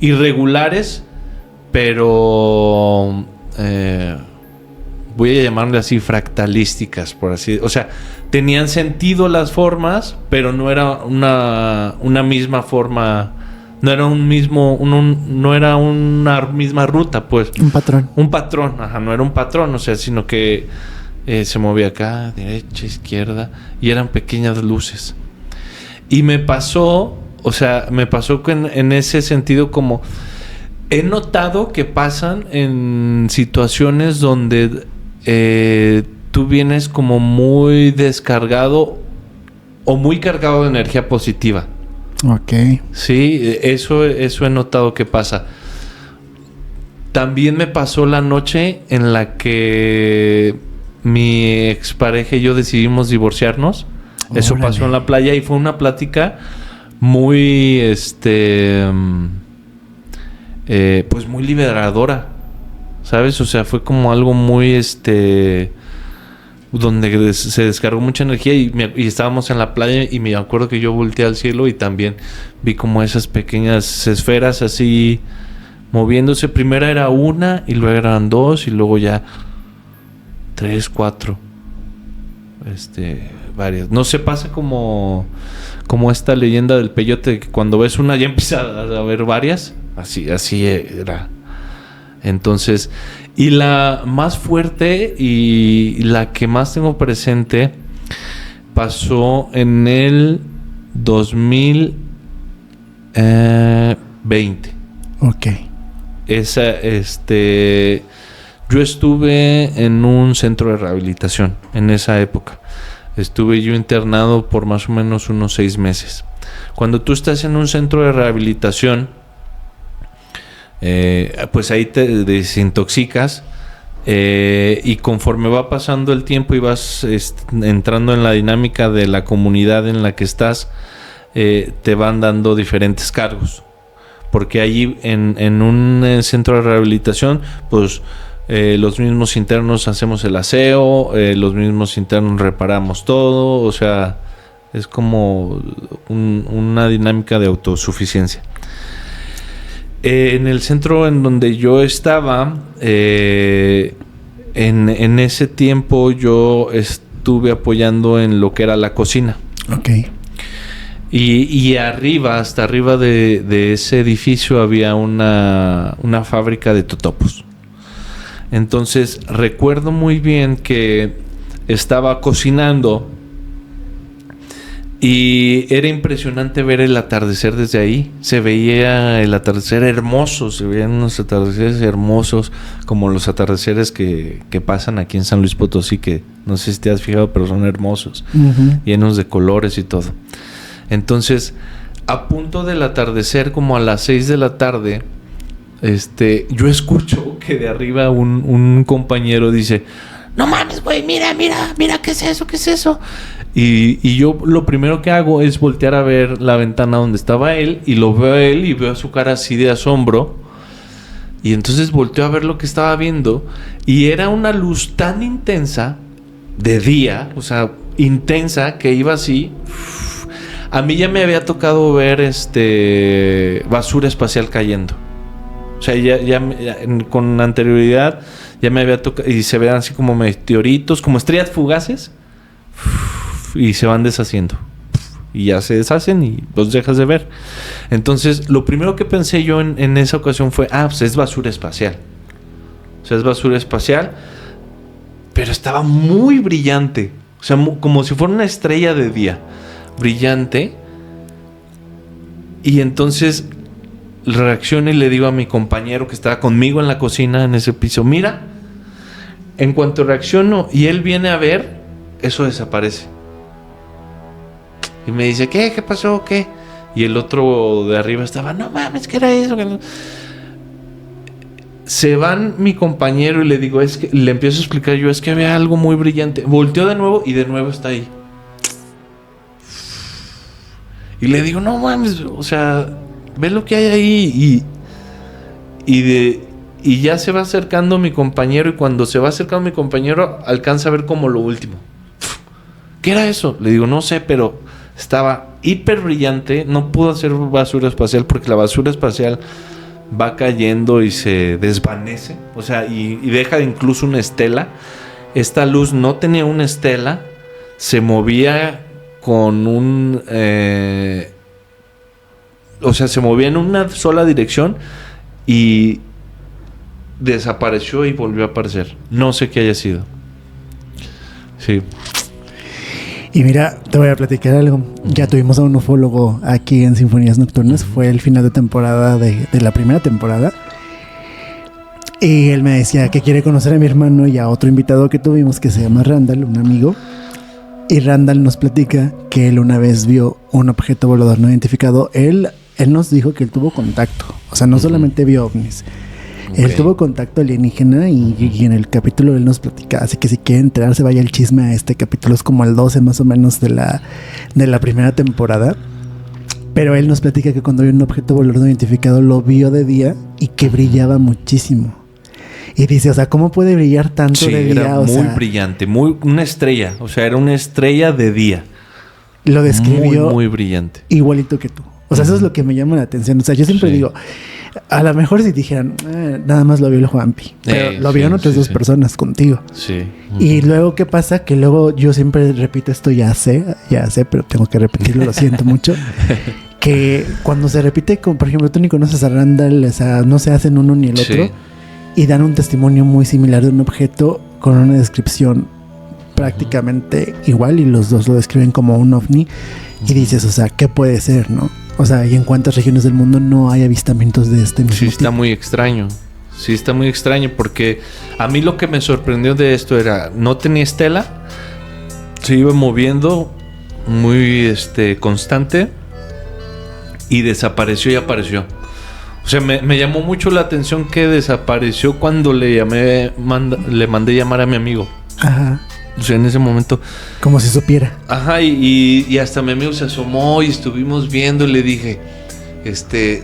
irregulares, pero voy a llamarle así fractalísticas, por así, o sea, tenían sentido las formas, pero no era una misma forma, no era no era una misma ruta, pues. Un patrón, no era un patrón, o sea, sino que se movía acá, derecha, izquierda, y eran pequeñas luces. Y me pasó que en ese sentido, como he notado que pasan en situaciones donde tú vienes como muy descargado o muy cargado de energía positiva. Ok. Sí, eso he notado que pasa. También me pasó la noche en la que mi expareja y yo decidimos divorciarnos. Órale. Eso pasó en la playa y fue una plática muy pues muy liberadora, ¿sabes? O sea, fue como algo muy donde se descargó mucha energía y estábamos en la playa y me acuerdo que yo volteé al cielo y también vi como esas pequeñas esferas así moviéndose. Primero era una y luego eran 2 y luego ya 3, 4 varias. No se pasa como esta leyenda del peyote, que cuando ves una ya empieza a ver varias. Así era. Entonces, y la más fuerte y la que más tengo presente pasó en el 2020. Ok. Yo estuve en un centro de rehabilitación en esa época. Estuve yo internado por más o menos unos 6 meses. Cuando tú estás en un centro de rehabilitación, pues ahí te desintoxicas, y conforme va pasando el tiempo y vas entrando en la dinámica de la comunidad en la que estás, te van dando diferentes cargos. Porque allí en un centro de rehabilitación, pues los mismos internos hacemos el aseo, los mismos internos reparamos todo, o sea, es como una dinámica de autosuficiencia. En el centro en donde yo estaba, en ese tiempo yo estuve apoyando en lo que era la cocina. Ok. Y arriba, hasta arriba de ese edificio había una fábrica de totopos. Entonces recuerdo muy bien que estaba cocinando y era impresionante ver el atardecer desde ahí. Se veía el atardecer hermoso, se veían unos atardeceres hermosos, como los atardeceres que pasan aquí en San Luis Potosí, que no sé si te has fijado, pero son hermosos, llenos de colores y todo. Entonces, a punto del atardecer, como a las 6 de la tarde, yo escucho que de arriba un compañero dice: no mames, güey, mira, ¿qué es eso? ¿Qué es eso? Y yo lo primero que hago es voltear a ver la ventana donde estaba él, y lo veo a él y veo su cara así de asombro. Y entonces volteo a ver lo que estaba viendo, y era una luz tan intensa de día, o sea, intensa, que iba así. A mí ya me había tocado ver basura espacial cayendo. O sea, con anterioridad ya me había tocado, y se vean así como meteoritos, como estrellas fugaces, y se van deshaciendo. Y ya se deshacen y los dejas de ver. Entonces, lo primero que pensé yo en esa ocasión fue: pues es basura espacial. O sea, es basura espacial, pero estaba muy brillante. O sea, como si fuera una estrella de día. Brillante. Y entonces reacciono y le digo a mi compañero que estaba conmigo en la cocina, en ese piso: mira. En cuanto reacciono y él viene a ver, eso desaparece. Y me dice: ¿qué pasó? ¿Qué? Y el otro de arriba estaba: no mames, ¿qué era eso? Se van mi compañero y le digo, es que le empiezo a explicar yo, es que había algo muy brillante. Volteó de nuevo y de nuevo está ahí. Y le digo: no mames, o sea, ve lo que hay ahí. Y ya se va acercando mi compañero, y cuando se va acercando mi compañero alcanza a ver como lo último. ¿Qué era eso? Le digo: no sé, pero estaba hiper brillante. No pudo ser basura espacial, porque la basura espacial va cayendo y se desvanece, o sea, y deja incluso una estela. Esta luz no tenía una estela, se movía con o sea, se movía en una sola dirección y desapareció y volvió a aparecer. No sé qué haya sido. Sí. Y mira, te voy a platicar algo. Ya tuvimos a un ufólogo aquí en Sinfonías Nocturnas. Fue el final de temporada de la primera temporada. Y él me decía que quiere conocer a mi hermano y a otro invitado que tuvimos que se llama Randall, un amigo. Y Randall nos platica que él una vez vio un objeto volador no identificado. Él nos dijo que él tuvo contacto. O sea, no solamente vio ovnis. Okay. Él tuvo contacto alienígena y en el capítulo él nos platica. Así que si quieren enterarse, vaya el chisme a este capítulo. Es como el 12 más o menos de la primera temporada. Pero él nos platica que cuando vio un objeto volador no identificado lo vio de día y que brillaba muchísimo. Y dice, o sea, ¿cómo puede brillar tanto de día? Era muy brillante, una estrella. O sea, era una estrella de día. Lo describió muy brillante. Igualito que tú. O sea, eso es lo que me llama la atención. O sea, yo siempre digo, a lo mejor si dijeran, nada más lo vio el Juanpi. Pero lo vieron otras dos personas contigo. Sí. Y luego, ¿qué pasa? Que luego yo siempre repito esto, ya sé, pero tengo que repetirlo, lo siento mucho. Que cuando se repite, como por ejemplo, tú ni conoces a Randall, o sea, no se hacen uno ni el otro. Y dan un testimonio muy similar de un objeto con una descripción prácticamente igual y los dos lo describen como un ovni. Y dices, o sea, ¿qué puede ser, no? O sea, ¿y en cuántas regiones del mundo no hay avistamientos de este mismo tipo? Está muy extraño. Sí, está muy extraño porque a mí lo que me sorprendió de esto era, no tenía estela, se iba moviendo muy constante y desapareció y apareció. O sea, me llamó mucho la atención que desapareció cuando le mandé llamar a mi amigo. Ajá. O sea, en ese momento. Como si supiera. Ajá, y hasta mi amigo se asomó y estuvimos viendo y le dije,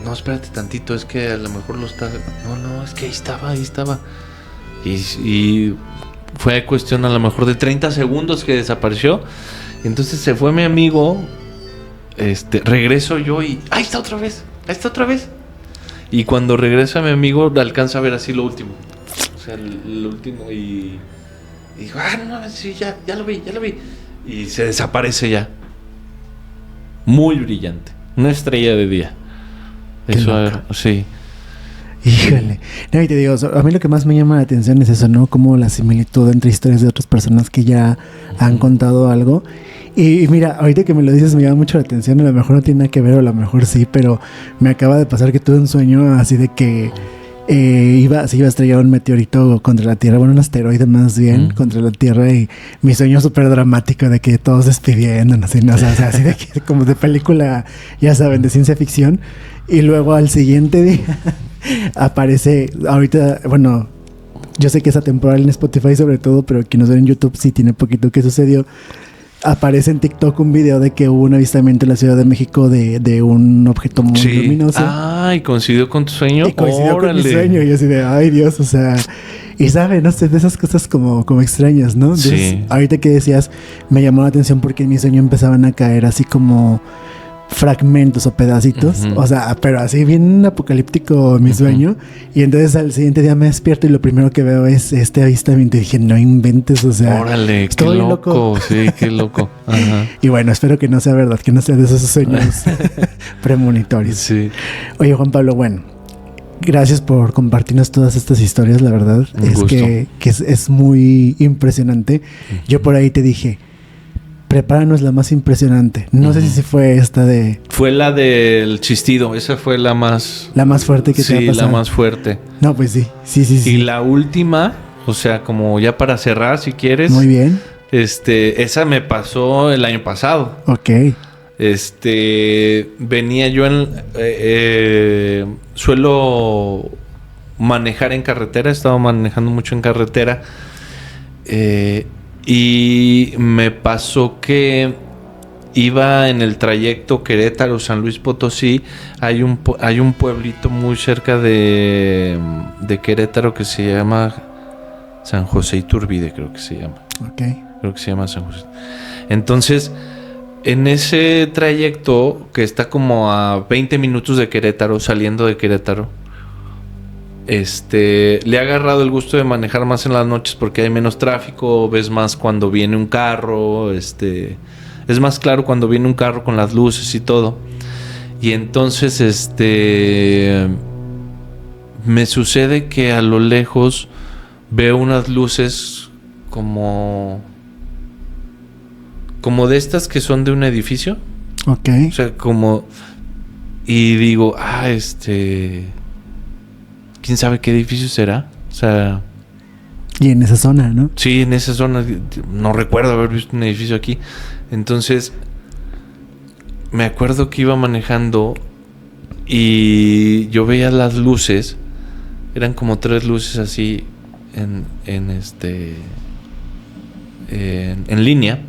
no, espérate tantito, es que a lo mejor lo está... No, es que ahí estaba. Y fue cuestión a lo mejor de 30 segundos que desapareció. Entonces se fue mi amigo, regreso yo y... ¡Ahí está otra vez! Y cuando regresa mi amigo, alcanza a ver así lo último. O sea, lo último y dijo, no, sí, ya lo vi. Y se desaparece ya. Muy brillante. Una estrella de día. Qué Eso, loco. sí. Híjole. No, y te digo, a mí lo que más me llama la atención es eso, ¿no? Como la similitud entre historias de otras personas que ya han contado algo. Y mira, ahorita que me lo dices me llama mucho la atención. A lo mejor no tiene nada que ver, o a lo mejor sí, pero me acaba de pasar que tuve un sueño así de que se iba a estrellar un meteorito contra la Tierra, bueno, un asteroide más bien, contra la Tierra, y mi sueño súper dramático de que todos despidiéndonos, así, ¿no? O sea, así de que como de película, ya saben, de ciencia ficción. Y luego al siguiente día aparece, ahorita, bueno, yo sé que es atemporal en Spotify sobre todo, pero quien nos ve en YouTube sí tiene poquito que sucedió. Aparece en TikTok un video de que hubo un avistamiento en la Ciudad de México de un objeto muy luminoso. Y coincidió con tu sueño. Y coincidió con mi sueño. Y yo así de, ay Dios, o sea... Y sabe, no sé, de esas cosas como extrañas, ¿no? Entonces, sí. Ahorita que decías, me llamó la atención porque en mi sueño empezaban a caer así como fragmentos o pedacitos, o sea, pero así bien apocalíptico mi sueño. Y entonces al siguiente día me despierto y lo primero que veo es este avistamiento y dije, no inventes, o sea, órale, qué loco. Sí, qué loco. Ajá. Y bueno, espero que no sea verdad, que no sea de esos sueños premonitorios. Sí. Oye, Juan Pablo, bueno, gracias por compartirnos todas estas historias, la verdad. Que es muy impresionante. Yo por ahí te dije, prepáranos la más impresionante. No sé si fue esta de... Fue la del chistido. Esa fue la más... La más fuerte que te ha pasado. Sí, la más fuerte. No, pues sí. Sí. Y la última, o sea, como ya para cerrar, si quieres. Muy bien. Esa me pasó el año pasado. Ok. Venía yo suelo manejar en carretera. He estado manejando mucho en carretera. Y me pasó que iba en el trayecto Querétaro-San Luis Potosí. Hay un pueblito muy cerca de Querétaro que se llama San José Iturbide, creo que se llama. Ok. Creo que se llama San José. Entonces, en ese trayecto que está como a 20 minutos de Querétaro, saliendo de Querétaro, le he agarrado el gusto de manejar más en las noches porque hay menos tráfico, ves más cuando viene un carro, es más claro cuando viene un carro con las luces y todo. Y entonces me sucede que a lo lejos veo unas luces como de estas que son de un edificio. Ok. O sea, y digo, ¿quién sabe qué edificio será? O sea... Y en esa zona, ¿no? Sí, en esa zona. No recuerdo haber visto un edificio aquí. Entonces, me acuerdo que iba manejando y yo veía las luces. Eran como 3 luces así en línea.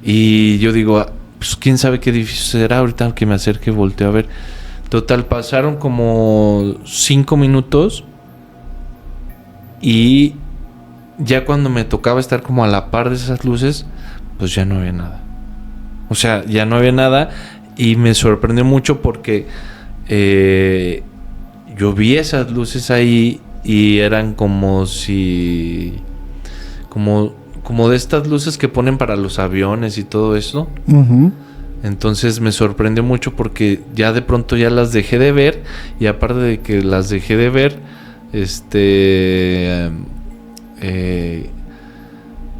Y yo digo, pues quién sabe qué edificio será. Ahorita que me acerque volteo a ver. Total, pasaron como 5 minutos y ya cuando me tocaba estar como a la par de esas luces, pues ya no había nada. O sea, ya no había nada y me sorprendió mucho porque yo vi esas luces ahí y eran como si... Como de estas luces que ponen para los aviones y todo eso. Uh-huh. Entonces me sorprendió mucho porque ya de pronto ya las dejé de ver. Y aparte de que las dejé de ver,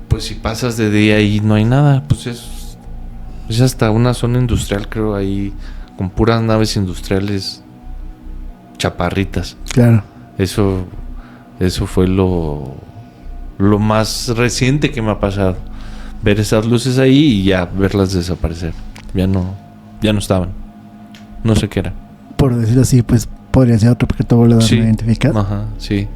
pues si pasas de día y no hay nada, pues es hasta una zona industrial, creo, ahí con puras naves industriales chaparritas. Claro. Eso fue lo más reciente que me ha pasado. Ver esas luces ahí y ya verlas desaparecer. Ya no estaban. No sé qué era. Por decirlo así, pues podría ser otro objeto volador Sí. no identificado. Ajá, sí.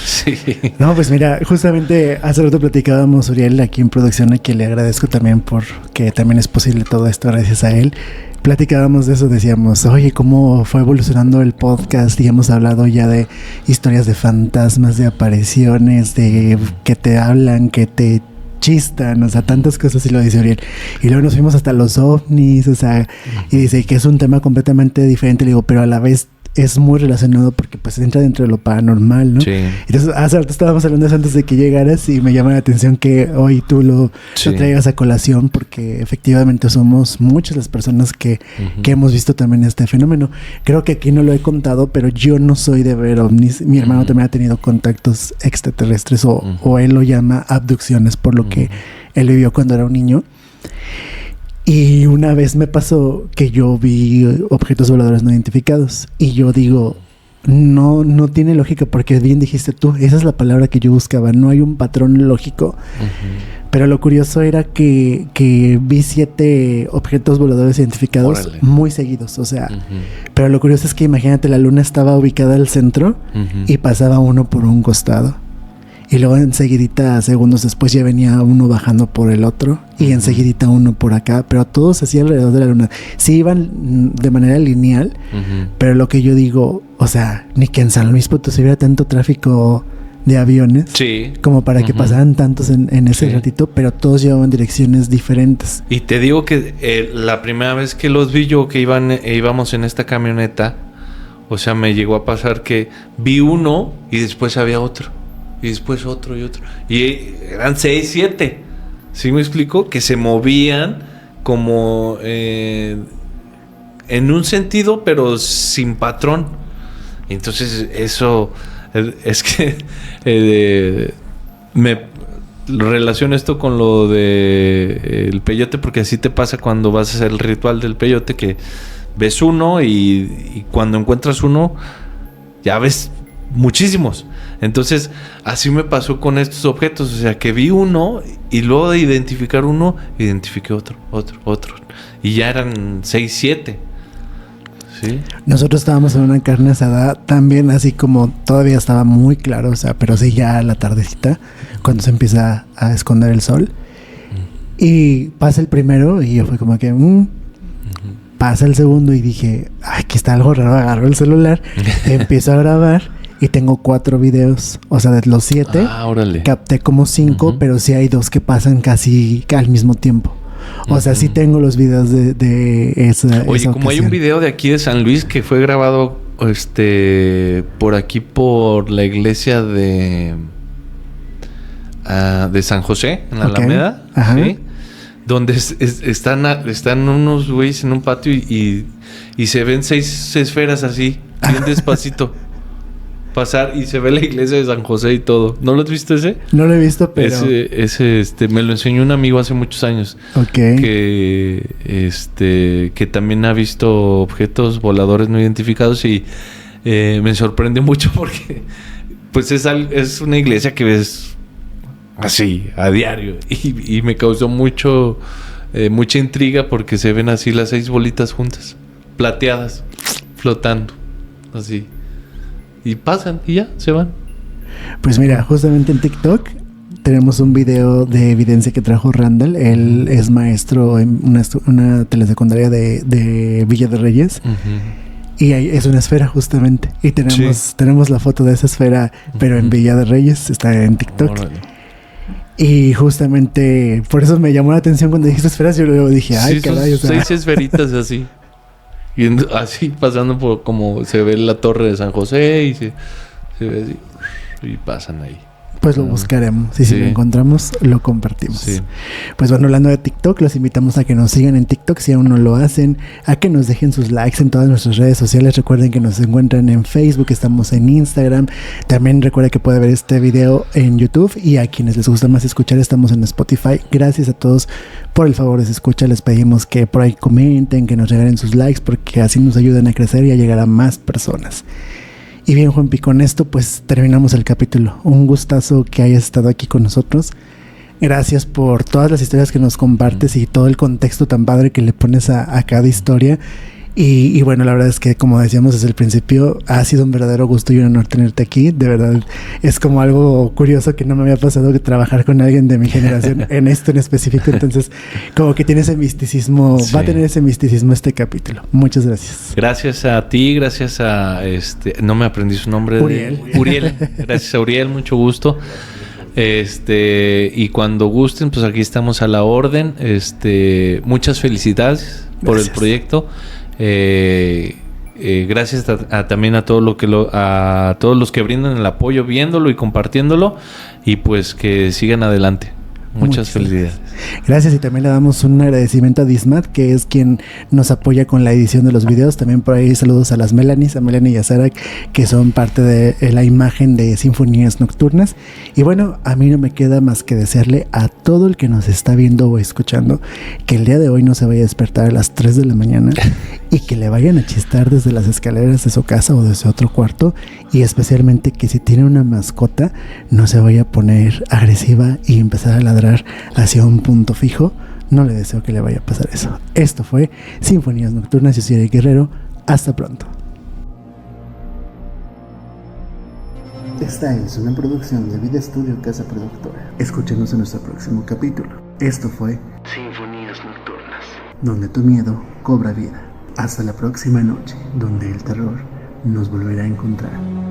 Sí. No, pues mira, justamente hace rato platicábamos, Uriel, aquí en producción, a quien le agradezco también porque también es posible todo esto gracias a él. Platicábamos de eso, decíamos, oye, cómo fue evolucionando el podcast y hemos hablado ya de historias de fantasmas, de apariciones, de que te hablan, que te chistan, o sea, tantas cosas, y lo dice Uriel. Y luego nos fuimos hasta los ovnis, o sea, y dice que es un tema completamente diferente, le digo, pero a la vez es muy relacionado porque pues entra dentro de lo paranormal, ¿no? Sí. Entonces, hace rato estábamos hablando de eso antes de que llegaras y me llama la atención que hoy tú lo traigas a colación porque efectivamente somos muchas las personas que hemos visto también este fenómeno. Creo que aquí no lo he contado, pero yo no soy de ver ovnis. Mi hermano también ha tenido contactos extraterrestres o él lo llama abducciones por lo que él vivió cuando era un niño. Y una vez me pasó que yo vi objetos voladores no identificados. Y yo digo, no tiene lógica porque bien dijiste tú, esa es la palabra que yo buscaba. No hay un patrón lógico. Pero lo curioso era que vi 7 objetos voladores identificados. Órale. Muy seguidos. O sea, pero lo curioso es que imagínate, la luna estaba ubicada al centro y pasaba uno por un costado. Y luego enseguidita, segundos después, ya venía uno bajando por el otro. Y enseguidita uno por acá. Pero todos así alrededor de la luna. Sí iban de manera lineal. Pero lo que yo digo, o sea, ni que en San Luis Potosí hubiera tanto tráfico de aviones. Sí. Como para que pasaran tantos en ese ratito. Pero todos llevaban direcciones diferentes. Y te digo que la primera vez que los vi yo, que íbamos en esta camioneta, o sea, me llegó a pasar que vi uno y después había otro. Y después otro y otro. Y eran 6, 7. ¿Sí me explico? Que se movían como en un sentido, pero sin patrón. Entonces, eso es que me relaciono esto con lo de el peyote, porque así te pasa cuando vas a hacer el ritual del peyote, que ves uno y cuando encuentras uno, ya ves muchísimos. Entonces, así me pasó con estos objetos. O sea, que vi uno y luego de identificar uno, identifiqué otro. Y ya eran 6, 7. ¿Sí? Nosotros estábamos en una carne asada también, así como todavía estaba muy claro, o sea, pero sí ya a la tardecita, cuando se empieza a esconder el sol. Y pasa el primero y yo fue como que... Pasa el segundo y dije, ay, aquí está algo raro. Agarro el celular, empiezo a grabar. Y tengo 4 videos. O sea, de los 7 capté como 5, pero sí hay 2 que pasan casi al mismo tiempo. O sea, sí tengo los videos de esa. Oye, esa como ocasión. hay un video de aquí de San Luis que fue grabado por aquí por la iglesia de San José, en la Alameda. ¿Sí? Donde están unos güeyes en un patio y se ven 6 esferas así, bien despacito. Pasar y se ve la iglesia de San José y todo. ¿No lo has visto ese? No lo he visto, pero... Ese me lo enseñó un amigo hace muchos años. Ok. Que también ha visto objetos voladores no identificados y me sorprende mucho porque pues es una iglesia que ves así, a diario. Y me causó mucha intriga porque se ven así las 6 bolitas juntas, plateadas, flotando, así. Y pasan y ya, se van. Pues mira, justamente en TikTok tenemos un video de evidencia que trajo Randall. Él es maestro en una telesecundaria de Villa de Reyes. Y es una esfera justamente. Y tenemos la foto de esa esfera, pero en Villa de Reyes. Está en TikTok. Órale. Y justamente por eso me llamó la atención cuando dijiste esferas. Yo luego dije, ay, caray. O sea. 6 esferitas así. Y así pasando por como se ve la torre de San José y se ve así y pasan ahí. Pues lo buscaremos y si lo encontramos lo compartimos. Sí. Pues bueno, hablando de TikTok, los invitamos a que nos sigan en TikTok si aún no lo hacen, a que nos dejen sus likes en todas nuestras redes sociales. Recuerden que nos encuentran en Facebook, estamos en Instagram. También recuerden que puede ver este video en YouTube y a quienes les gusta más escuchar estamos en Spotify. Gracias a todos por el favor de su escucha. Les pedimos que por ahí comenten, que nos regalen sus likes porque así nos ayudan a crecer y a llegar a más personas. Y bien, Juanpi, con esto pues terminamos el capítulo. Un gustazo que hayas estado aquí con nosotros. Gracias por todas las historias que nos compartes y todo el contexto tan padre que le pones a cada historia. Y bueno, la verdad es que, como decíamos desde el principio, ha sido un verdadero gusto y un honor tenerte aquí. De verdad, es como algo curioso que no me había pasado que trabajar con alguien de mi generación en esto en específico. Entonces, como que tiene ese misticismo, sí. Va a tener ese misticismo este capítulo. Muchas gracias. Gracias a ti, gracias a no me aprendí su nombre. Uriel. Uriel. Gracias a Uriel, mucho gusto. Y cuando gusten, pues aquí estamos a la orden. Muchas felicidades por el proyecto. Gracias también a todos los que brindan el apoyo viéndolo y compartiéndolo, y pues que sigan adelante. Muchas felicidades. Gracias, y también le damos un agradecimiento a Dismat, que es quien nos apoya con la edición de los videos. También por ahí saludos a las Melanie y a Sara, que son parte de la imagen de Sinfonías Nocturnas. Y bueno, a mí no me queda más que desearle a todo el que nos está viendo o escuchando que el día de hoy no se vaya a despertar a las 3 de la mañana y que le vayan a chistar desde las escaleras de su casa o desde otro cuarto, y especialmente que si tiene una mascota no se vaya a poner agresiva y empezar a ladrar hacia un punto fijo. No le deseo que le vaya a pasar eso. Esto fue Sinfonías Nocturnas. Yo soy Eric Guerrero. Hasta pronto. Esta es una producción de Vida Estudio Casa Productora. Escúchenos en nuestro próximo capítulo. Esto fue Sinfonías Nocturnas, donde tu miedo cobra vida. Hasta la próxima noche, donde el terror nos volverá a encontrar.